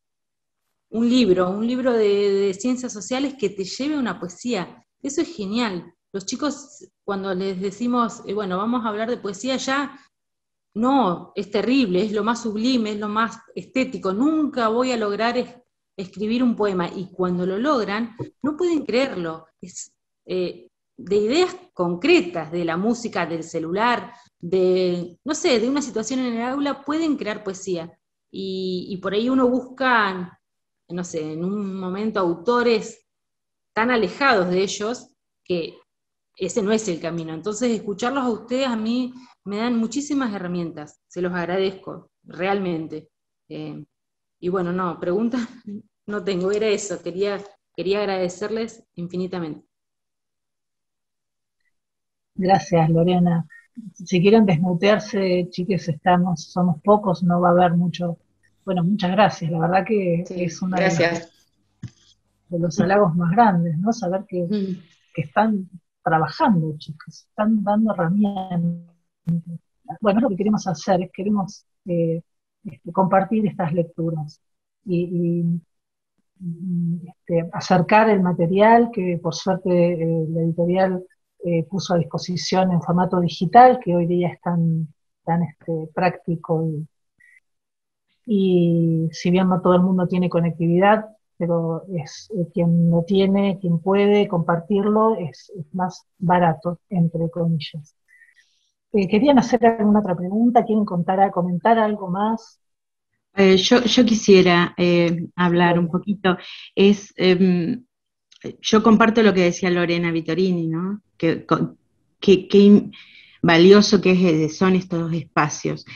Un libro de ciencias sociales que te lleve a una poesía. Eso es genial. Los chicos, cuando les decimos, bueno, vamos a hablar de poesía, ya no, es terrible, es lo más sublime, es lo más estético, nunca voy a lograr escribir un poema, y cuando lo logran, no pueden creerlo, es de ideas concretas, de la música, del celular, no sé, de una situación en el aula, pueden crear poesía, y por ahí uno busca, no sé, en un momento autores tan alejados de ellos, que ese no es el camino. Entonces, escucharlos a ustedes a mí me dan muchísimas herramientas, se los agradezco. realmente. Y bueno, no, preguntas no tengo, era eso, quería agradecerles infinitamente. Gracias, Lorena. Si quieren desmutearse, chiques, somos pocos, no va a haber mucho. Bueno, muchas gracias. La verdad que Sí, es uno gracias. de los halagos más grandes, ¿no? Saber que están trabajando, chicos, están dando herramientas. Bueno, es lo que queremos hacer, queremos compartir estas lecturas y acercar el material que por suerte la editorial puso a disposición en formato digital, que hoy día es tan práctico y si bien no todo el mundo tiene conectividad, pero es quien lo tiene, quien puede compartirlo, es más barato, entre comillas. ¿Querían hacer alguna otra pregunta? ¿Quieren comentar algo más? Yo quisiera hablar un poquito. Yo comparto lo que decía Lorena Vittorini, ¿no? Qué valioso que son estos espacios.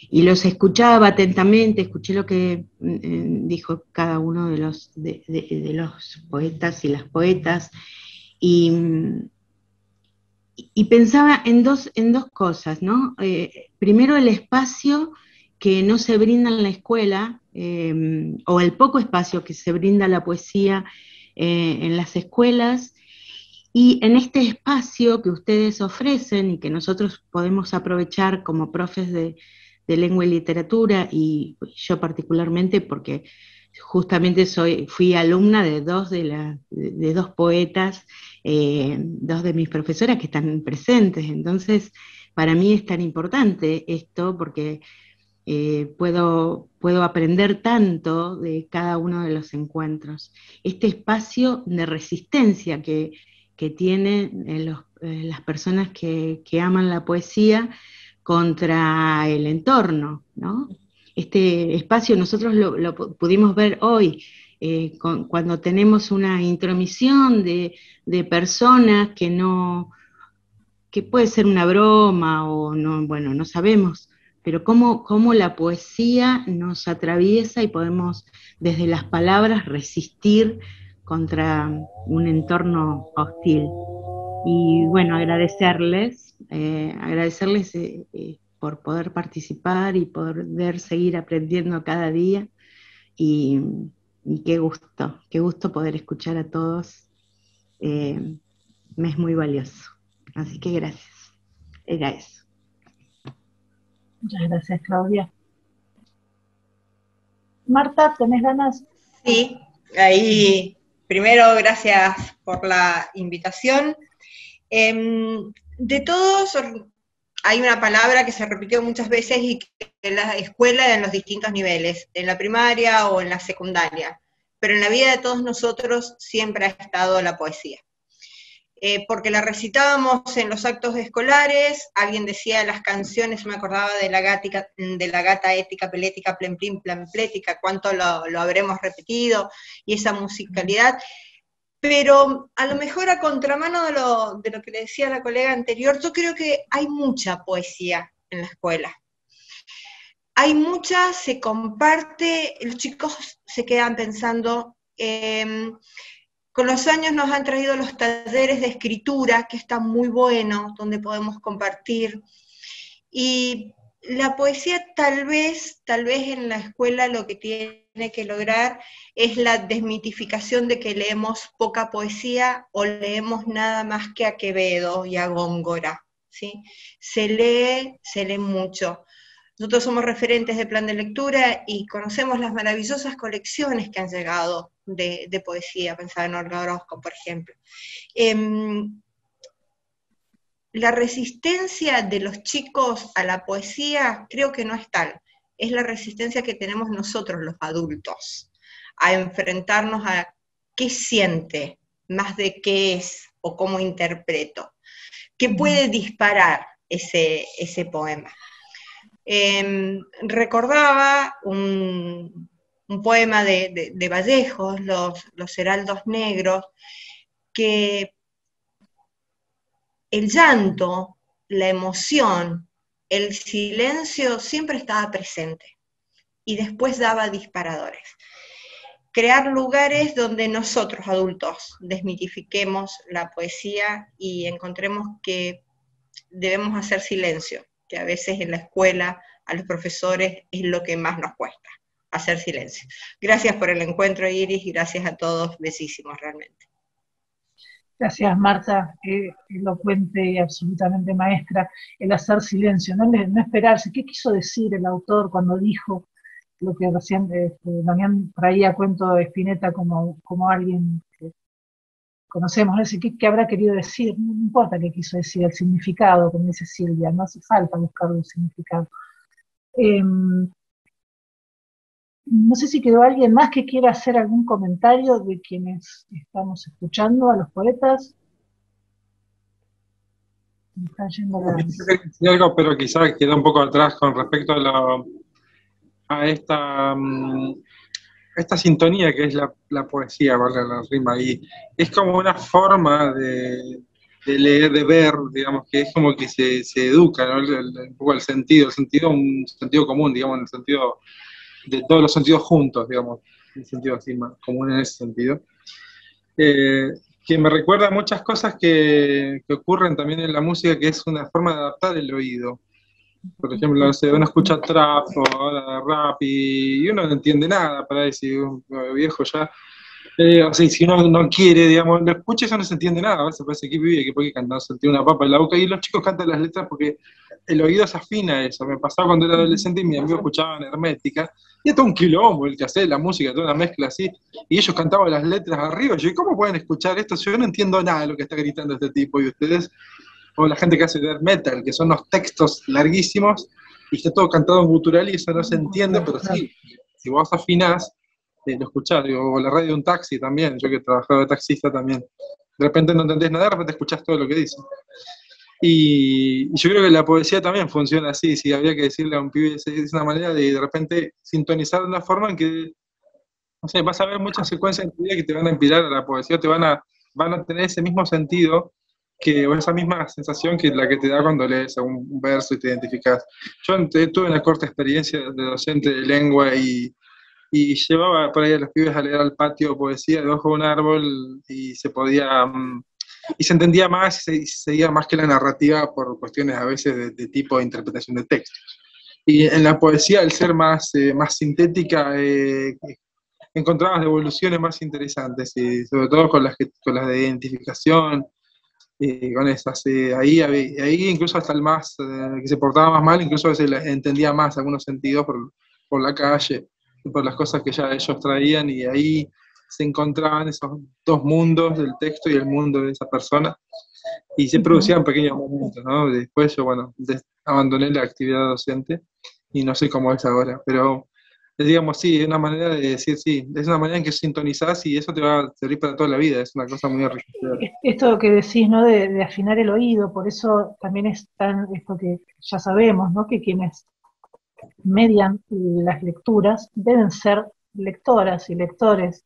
Y los escuchaba atentamente, escuché lo que dijo cada uno de los poetas y las poetas, y pensaba en dos cosas, ¿no? Primero, el espacio que no se brinda en la escuela, o el poco espacio que se brinda a la poesía en las escuelas, y en este espacio que ustedes ofrecen y que nosotros podemos aprovechar como profes de lengua y literatura, y yo particularmente porque justamente fui alumna de dos poetas, dos de mis profesoras que están presentes. Entonces, para mí es tan importante esto porque puedo aprender tanto de cada uno de los encuentros. Este espacio de resistencia que tienen las personas que aman la poesía contra el entorno, ¿no? Este espacio nosotros lo pudimos ver hoy, cuando tenemos una intromisión de personas que puede ser una broma o no, bueno, no sabemos, pero cómo la poesía nos atraviesa y podemos desde las palabras resistir contra un entorno hostil. Y bueno, agradecerles por poder participar y poder seguir aprendiendo cada día, y qué gusto poder escuchar a todos, me es muy valioso. Así que gracias. Era eso. Muchas gracias, Claudia. Marta, ¿tenés ganas? Sí, ahí primero gracias por la invitación. De todos hay una palabra que se repitió muchas veces y que en la escuela en los distintos niveles, en la primaria o en la secundaria, pero en la vida de todos nosotros siempre ha estado la poesía. Porque la recitábamos en los actos escolares, alguien decía las canciones, me acordaba de la gata ética, pelética, plen, plin, plan, plética, cuánto lo habremos repetido, y esa musicalidad. Pero a lo mejor a contramano de lo que le decía la colega anterior, yo creo que hay mucha poesía en la escuela. Hay mucha, se comparte, los chicos se quedan pensando, con los años nos han traído los talleres de escritura, que están muy buenos, donde podemos compartir, y la poesía tal vez en la escuela lo que tiene que lograr es la desmitificación de que leemos poca poesía o leemos nada más que a Quevedo y a Góngora, ¿sí? Se lee mucho. Nosotros somos referentes de plan de lectura y conocemos las maravillosas colecciones que han llegado de poesía, pensaba en Olga Orozco, por ejemplo. La resistencia de los chicos a la poesía creo que no es tal, es la resistencia que tenemos nosotros los adultos, a enfrentarnos a qué siente, más de qué es o cómo interpreto, qué puede disparar ese poema. Recordaba un poema de Vallejos, Los Heraldos Negros, que el llanto, la emoción, el silencio siempre estaba presente. y después daba disparadores. Crear lugares donde nosotros, adultos, desmitifiquemos la poesía y encontremos que debemos hacer silencio, que a veces en la escuela a los profesores es lo que más nos cuesta, hacer silencio. Gracias por el encuentro, Iris, y gracias a todos, besísimos realmente. Gracias, Marta, elocuente y absolutamente maestra. El hacer silencio, no esperarse. ¿Qué quiso decir el autor cuando dijo lo que recién Damián traía cuento de Spinetta como alguien que conocemos? ¿Qué habrá querido decir? No importa qué quiso decir, el significado, como dice Silvia, no hace falta buscar un significado. No sé si quedó alguien más que quiera hacer algún comentario de quienes estamos escuchando a los poetas. Me están yendo Sí, algo, pero quizás quedó un poco atrás con respecto a esta sintonía que es la poesía, valga la rima, y es como una forma de leer, de ver, digamos, que es como que se educa, ¿no? Un poco el sentido, un sentido común, digamos, en el sentido de todos los sentidos juntos, digamos, en el sentido así más común en ese sentido. Que me recuerda muchas cosas que ocurren también en la música, que es una forma de adaptar el oído. Por ejemplo, no sé, uno escucha trap o ahora rap y uno no entiende nada, para decir, viejo ya. O sea, si uno no quiere, digamos, lo escucha, eso no se entiende nada. A veces parece que vive, que porque cantando sentir una papa en la boca. Y los chicos cantan las letras porque el oído se afina a eso. Me pasaba cuando era adolescente y mis amigos escuchaban Hermética. Y era todo un quilombo el que hace la música, toda una mezcla así. Y ellos cantaban las letras arriba. Y yo, ¿cómo pueden escuchar esto si yo no entiendo nada de lo que está gritando este tipo? Y ustedes, o la gente que hace death metal, que son unos textos larguísimos y está todo cantado en gutural y eso no se entiende, pero sí, si vos afinás, lo escuchás, o la radio de un taxi también, yo que trabajaba de taxista también, de repente no entendés nada, de repente escuchás todo lo que dicen. Y yo creo que la poesía también funciona así, si habría que decirle a un pibe, es una manera de repente sintonizar de una forma en que, no sé, vas a ver muchas secuencias en tu vida que te van a inspirar a la poesía, van a tener ese mismo sentido, o esa misma sensación que la que te da cuando lees un verso y te identificas. Yo tuve una corta experiencia de docente de lengua y llevaba por ahí a los pibes a leer al patio poesía debajo de un árbol y se podía, y se entendía más y se seguía más que la narrativa por cuestiones a veces de tipo de interpretación de textos. Y en la poesía, al ser más sintética, encontrabas devoluciones más interesantes, y sobre todo con las de identificación, con esas. Ahí incluso hasta el más, que se portaba más mal, incluso a veces entendía más algunos sentidos por la calle, por las cosas que ya ellos traían, y ahí se encontraban esos dos mundos, del texto y el mundo de esa persona, y se producían pequeños momentos, ¿no? Después yo, bueno, abandoné la actividad docente, y no sé cómo es ahora, pero digamos, sí, es una manera de decir, sí, es una manera en que sintonizás y eso te va a servir para toda la vida, es una cosa muy enriquecedora. Esto que decís, ¿no? De afinar el oído, por eso también es esto que ya sabemos, ¿no? Que quienes median las lecturas deben ser lectoras y lectores,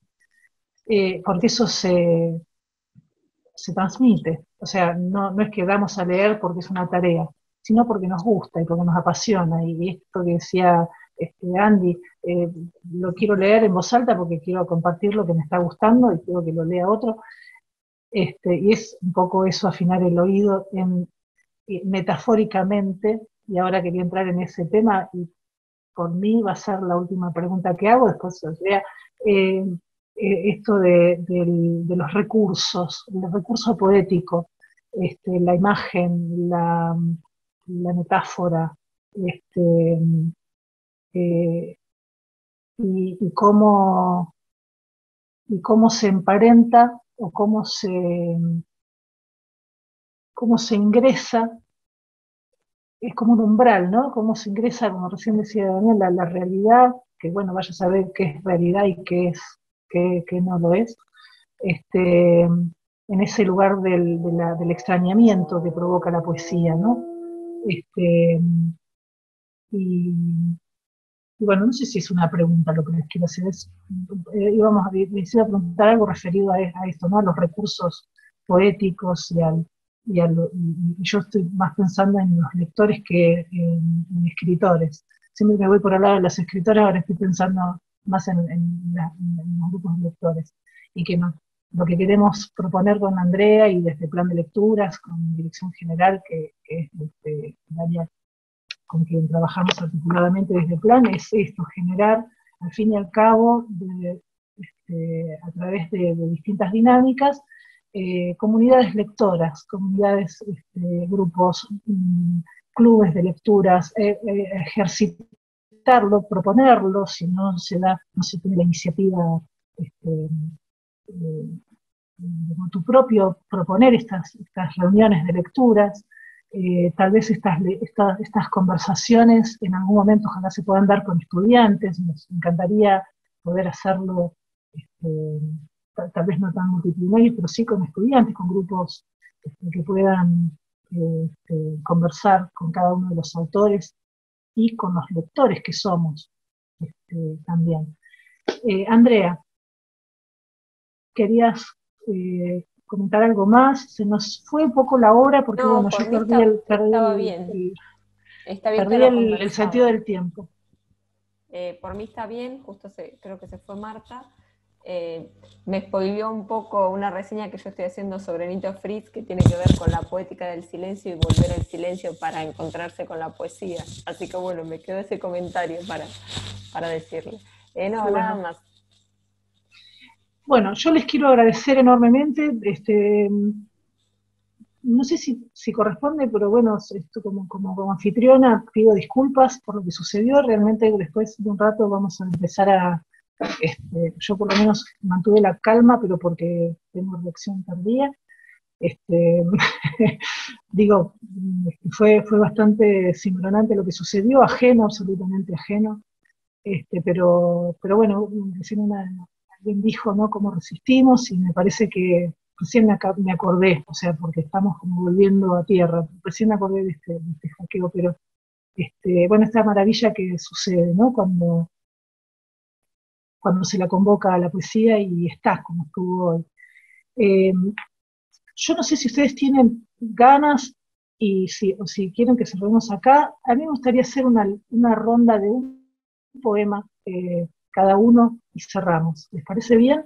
porque eso se transmite. O sea, no es que vamos a leer porque es una tarea, sino porque nos gusta y porque nos apasiona. Y esto que decía Andy, lo quiero leer en voz alta porque quiero compartir lo que me está gustando y quiero que lo lea otro. Y es un poco eso, afinar el oído metafóricamente, y ahora quería entrar en ese tema, y por mí va a ser la última pregunta que hago, después esto de los recursos, el recurso poético, la imagen, la metáfora, y cómo se emparenta o cómo se ingresa, es como un umbral, ¿no? Cómo se ingresa, como recién decía Daniel, la realidad, que bueno, vaya a saber qué es realidad y qué no lo es, en ese lugar del extrañamiento que provoca la poesía, ¿no? Y bueno, no sé si es una pregunta lo que les quiero hacer, les iba a preguntar algo referido a esto, ¿no? A los recursos poéticos y yo estoy más pensando en los lectores que en escritores. siempre me voy por el lado de las escritoras, ahora estoy pensando más en los grupos de lectores, y que lo que queremos proponer con Andrea y desde Plan de Lecturas, con Dirección General, que es el área con quien trabajamos articuladamente desde Plan, es esto, generar, al fin y al cabo, a través de distintas dinámicas, comunidades lectoras, comunidades, grupos, clubes de lecturas, ejercitarlo, proponerlo, si no se da, no se tiene la iniciativa tu propio, proponer estas reuniones de lecturas, tal vez estas conversaciones en algún momento ojalá se puedan dar con estudiantes, nos encantaría poder hacerlo, tal vez no tan multitudinarios, pero sí con estudiantes, con grupos que puedan conversar con cada uno de los autores y con los lectores que somos también. Andrea, ¿querías comentar algo más? Se nos fue un poco la hora porque No, bueno, por yo mí estaba bien. Está bien que lo perdí el sentido conversado. del tiempo. Por mí está bien, justo creo que se fue Marta. Me spoileó un poco una reseña que yo estoy haciendo sobre Nito Fritz, que tiene que ver con la poética del silencio y volver al silencio para encontrarse con la poesía. Así que bueno, me quedó ese comentario para decirle. No, Bueno. nada más. Bueno, yo les quiero agradecer enormemente, no sé si corresponde, pero bueno, esto como anfitriona pido disculpas por lo que sucedió, realmente después de un rato vamos a empezar yo por lo menos mantuve la calma, pero porque tengo reacción tardía, digo, fue bastante sincronante lo que sucedió, ajeno, absolutamente ajeno, pero bueno, recién alguien dijo, ¿no?, cómo resistimos, y me parece que recién me acordé, o sea, porque estamos como volviendo a tierra, recién me acordé de este hackeo, pero bueno, esta maravilla que sucede, ¿no?, cuando se la convoca a la poesía y está como estuvo hoy. Yo no sé si ustedes tienen ganas o si quieren que cerremos acá. A mí me gustaría hacer una ronda de un poema cada uno y cerramos. ¿Les parece bien?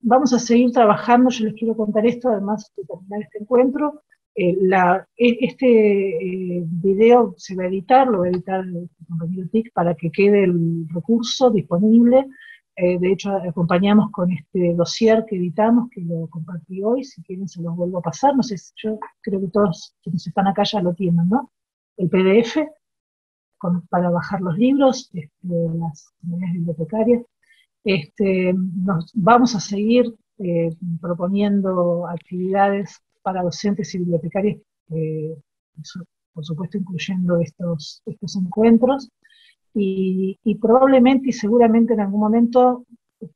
Vamos a seguir trabajando, yo les quiero contar esto, además de terminar este encuentro. Este video se va a editar, lo va a editar el compañero TIC para que quede el recurso disponible. De hecho, acompañamos con este dossier que editamos, que lo compartí hoy, si quieren se los vuelvo a pasar. No sé, yo creo que todos quienes están acá ya lo tienen, ¿no? El PDF para bajar los libros, las comunidades bibliotecarias. Vamos a seguir proponiendo actividades para docentes y bibliotecarios, por supuesto incluyendo estos encuentros, y probablemente y seguramente en algún momento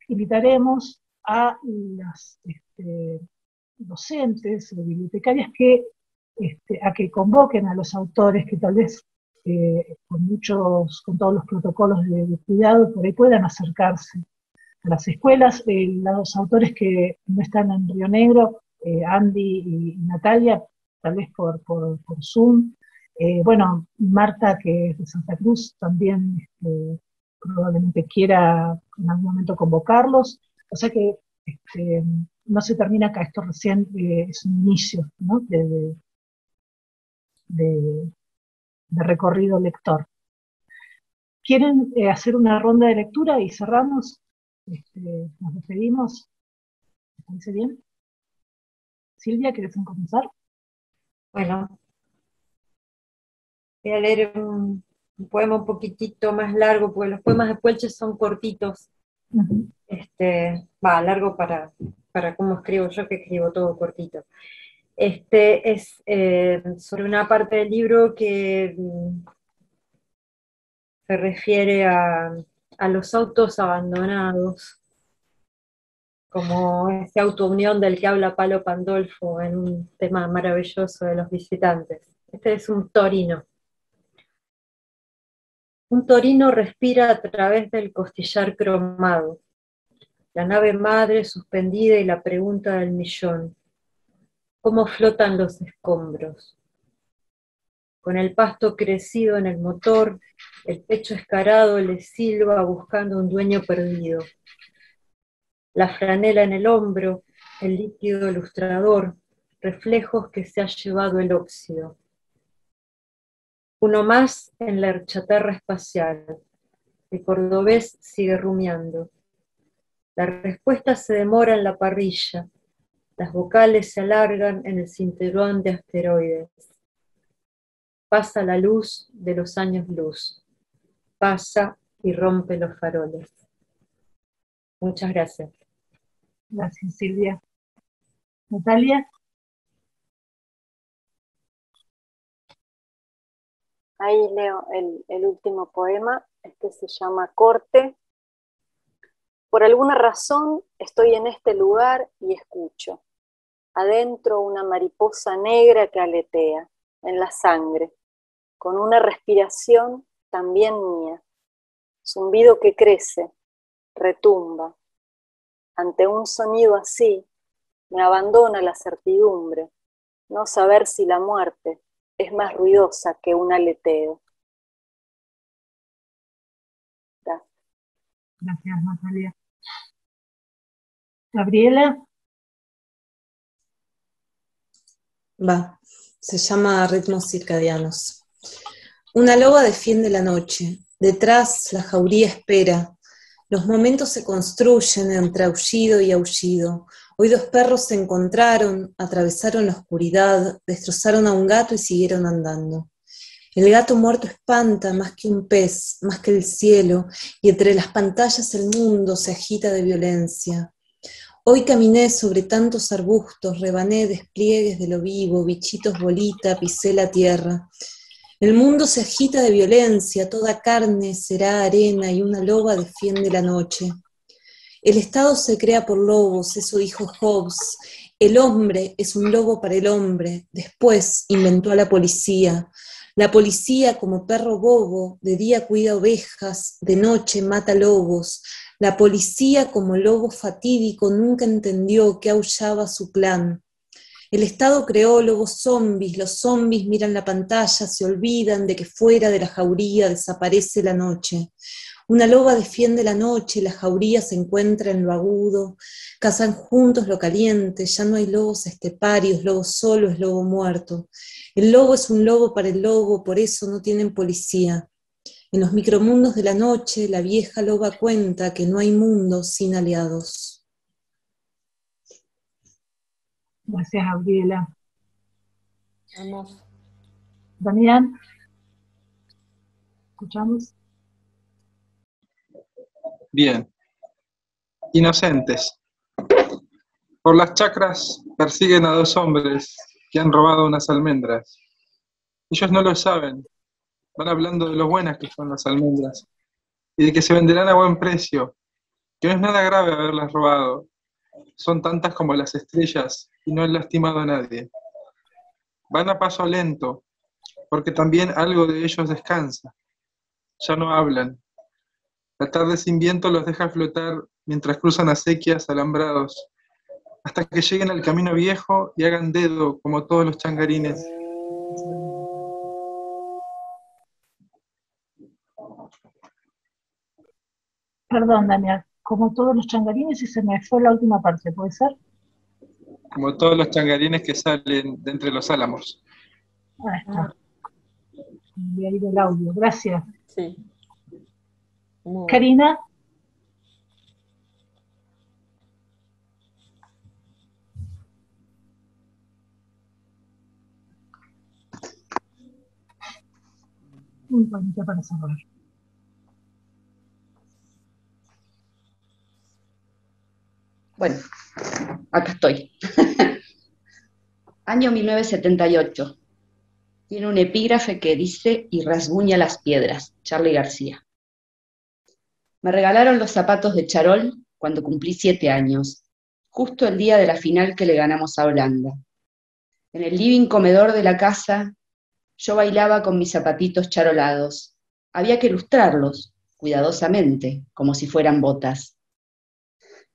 invitaremos a las docentes o bibliotecarias a que convoquen a los autores que tal vez con todos los protocolos de cuidado por ahí puedan acercarse a las escuelas. Los autores que no están en Río Negro, Andy y Natalia, tal vez por Zoom. Bueno, Marta, que es de Santa Cruz, también probablemente quiera en algún momento convocarlos. O sea que no se termina acá, esto recién es un inicio, ¿no?, de recorrido lector. ¿Quieren hacer una ronda de lectura y cerramos? Nos despedimos. ¿Les parece bien? Silvia, ¿querés comenzar? Bueno, voy a leer un poema un poquitito más largo, porque los poemas de Puelche son cortitos. Largo para cómo escribo yo, que escribo todo cortito. Es sobre una parte del libro que se refiere a los autos abandonados, como esa autounión del que habla Palo Pandolfo en un tema maravilloso de Los visitantes. Este es un torino. Un torino respira a través del costillar cromado, la nave madre suspendida y la pregunta del millón. ¿Cómo flotan los escombros? con el pasto crecido en el motor, el pecho escarado le silba buscando un dueño perdido. La franela en el hombro, el líquido ilustrador, reflejos que se ha llevado el óxido. Uno más en la chatarra espacial. El cordobés sigue rumiando. La respuesta se demora en la parrilla. Las vocales se alargan en el cinturón de asteroides. Pasa la luz de los años luz. Pasa y rompe los faroles. Muchas gracias. Gracias, Silvia. Natalia. Ahí leo el último poema, este se llama Corte. Por alguna razón estoy en este lugar y escucho. Adentro una mariposa negra que aletea, en la sangre, con una respiración también mía. Zumbido que crece, retumba. Ante un sonido así, me abandona la certidumbre, no saber si la muerte es más ruidosa que un aleteo. Gracias. Gracias, Natalia. Gabriela. Se llama Ritmos circadianos. Una loba defiende la noche, detrás la jauría espera. Los momentos se construyen entre aullido y aullido. Hoy dos perros se encontraron, atravesaron la oscuridad, destrozaron a un gato y siguieron andando. El gato muerto espanta más que un pez, más que el cielo, y entre las pantallas el mundo se agita de violencia. Hoy caminé sobre tantos arbustos, rebané despliegues de lo vivo, bichitos bolita, pisé la tierra. El mundo se agita de violencia, toda carne será arena y una loba defiende la noche. El Estado se crea por lobos, eso dijo Hobbes. El hombre es un lobo para el hombre. Después inventó a la policía. La policía como perro bobo, de día cuida ovejas, de noche mata lobos. La policía como lobo fatídico nunca entendió que aullaba su clan. El Estado creó lobos zombies, los zombies miran la pantalla, se olvidan de que fuera de la jauría desaparece la noche. Una loba defiende la noche, la jauría se encuentra en lo agudo, cazan juntos lo caliente, ya no hay lobos esteparios, lobo solo es lobo muerto. El lobo es un lobo para el lobo, por eso no tienen policía. En los micromundos de la noche, la vieja loba cuenta que no hay mundo sin aliados. Gracias, Gabriela. Vamos. Damián. ¿Escuchamos? Bien. Inocentes. Por las chacras persiguen a dos hombres que han robado unas almendras. Ellos no lo saben. Van hablando de lo buenas que son las almendras y de que se venderán a buen precio, que no es nada grave haberlas robado. Son tantas como las estrellas y no han lastimado a nadie. Van a paso lento, porque también algo de ellos descansa. Ya no hablan. La tarde sin viento los deja flotar mientras cruzan acequias alambrados, hasta que lleguen al camino viejo y hagan dedo como todos los changarines. Perdón, Damián, como todos los changarines y se me fue la última parte, ¿puede ser? Como todos los changarines que salen de entre los álamos. Ahí está. De ahí del audio, gracias. Sí. Karina. Un poquito para cerrar. Bueno, acá estoy. Año 1978. Tiene un epígrafe que dice: y rasguña las piedras, Charly García. Me regalaron los zapatos de charol cuando cumplí 7 años, justo el día de la final que le ganamos a Holanda. En el living comedor de la casa, yo bailaba con mis zapatitos charolados. Había que lustrarlos, cuidadosamente, como si fueran botas.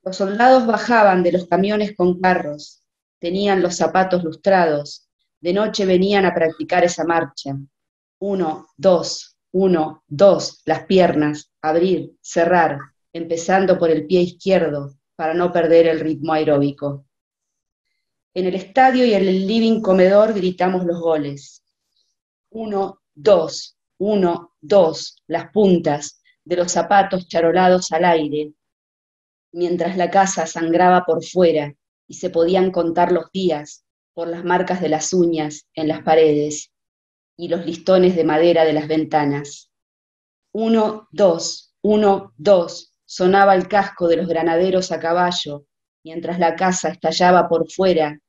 Los soldados bajaban de los camiones con carros, tenían los zapatos lustrados, de noche venían a practicar esa marcha, 1, 2, 1, 2, las piernas, abrir, cerrar, empezando por el pie izquierdo para no perder el ritmo aeróbico. En el estadio y en el living comedor gritamos los goles. 1, 2, 1, 2, las puntas de los zapatos charolados al aire, mientras la casa sangraba por fuera y se podían contar los días por las marcas de las uñas en las paredes y los listones de madera de las ventanas. 1, 2, 1, 2, sonaba el casco de los granaderos a caballo, mientras la casa estallaba por fuera,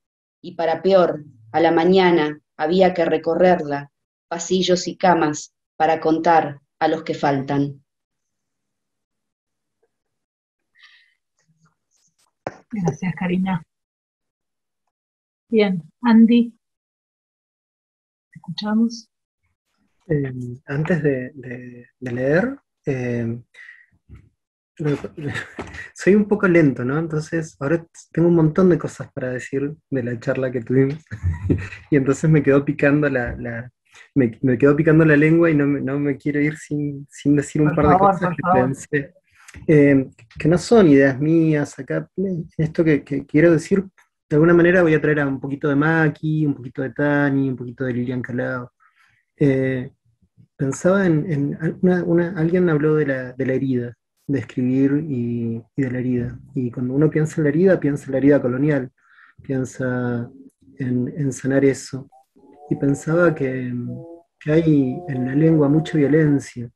y para peor, a la mañana había que recorrerla, pasillos y camas, para contar a los que faltan. Gracias, Karina. Bien, Andy, ¿te escuchamos? Antes de leer, soy un poco lento, ¿no? Entonces, ahora tengo un montón de cosas para decir de la charla que tuvimos, y entonces me quedó picando me quedó picando la lengua y no me quiero ir sin decir un par de cosas que pensé. Que no son ideas mías, acá, esto que quiero decir, de alguna manera voy a traer a un poquito de Maki, un poquito de Tani, un poquito de Lilian Calao. Pensaba en alguien habló de la herida, de escribir y de la herida. Y cuando uno piensa en la herida colonial, piensa en sanar eso. Y pensaba que hay en la lengua mucha violencia.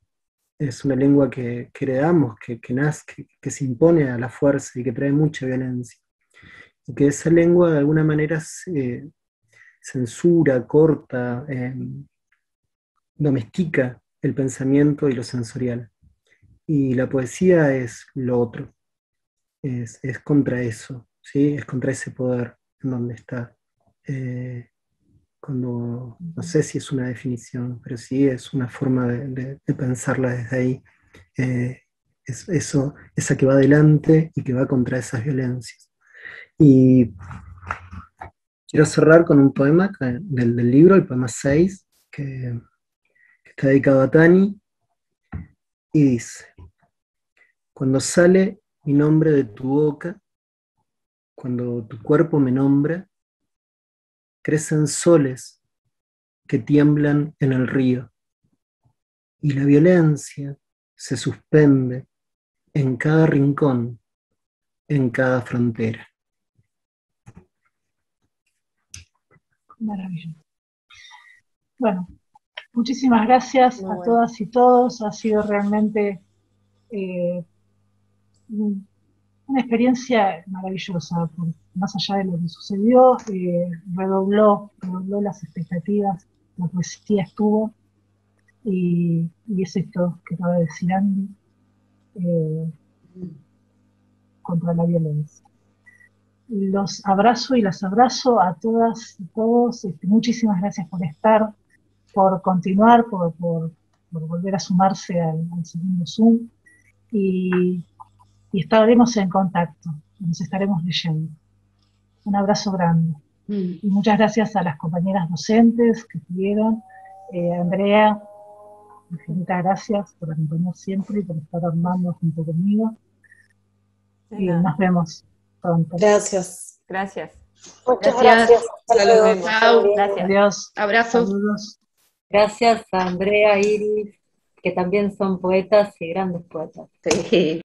Es una lengua que heredamos, que nace, que se impone a la fuerza y que trae mucha violencia. Y que esa lengua de alguna manera censura, corta, domestica el pensamiento y lo sensorial. Y la poesía es lo otro, es contra eso, ¿sí? Es contra ese poder en donde está. Cuando, no sé si es una definición, pero sí es una forma de pensarla desde ahí. Es eso, esa que va adelante y que va contra esas violencias. Y quiero cerrar con un poema del libro, el poema 6, que está dedicado a Tani, y dice: cuando sale mi nombre de tu boca, cuando tu cuerpo me nombra, crecen soles que tiemblan en el río, y la violencia se suspende en cada rincón, en cada frontera. Maravilloso. Bueno, muchísimas gracias a todas y todos. Ha sido realmente una experiencia maravillosa, más allá de lo que sucedió, redobló las expectativas, la poesía estuvo, y es esto que acaba de decir Andy, contra la violencia. Los abrazo y las abrazo a todas y todos. Muchísimas gracias por estar, por continuar, por volver a sumarse al segundo Zoom, y estaremos en contacto, nos estaremos leyendo. Un abrazo grande. Y muchas gracias a las compañeras docentes que estuvieron. Andrea, infinitas gracias por acompañar siempre y por estar armando junto conmigo. Y nos vemos pronto. Gracias. Gracias. Muchas gracias. Hasta luego. Chao. Gracias. Adiós. Abrazos. Saludos. Gracias a Andrea, Iris, que también son poetas y grandes poetas. Sí.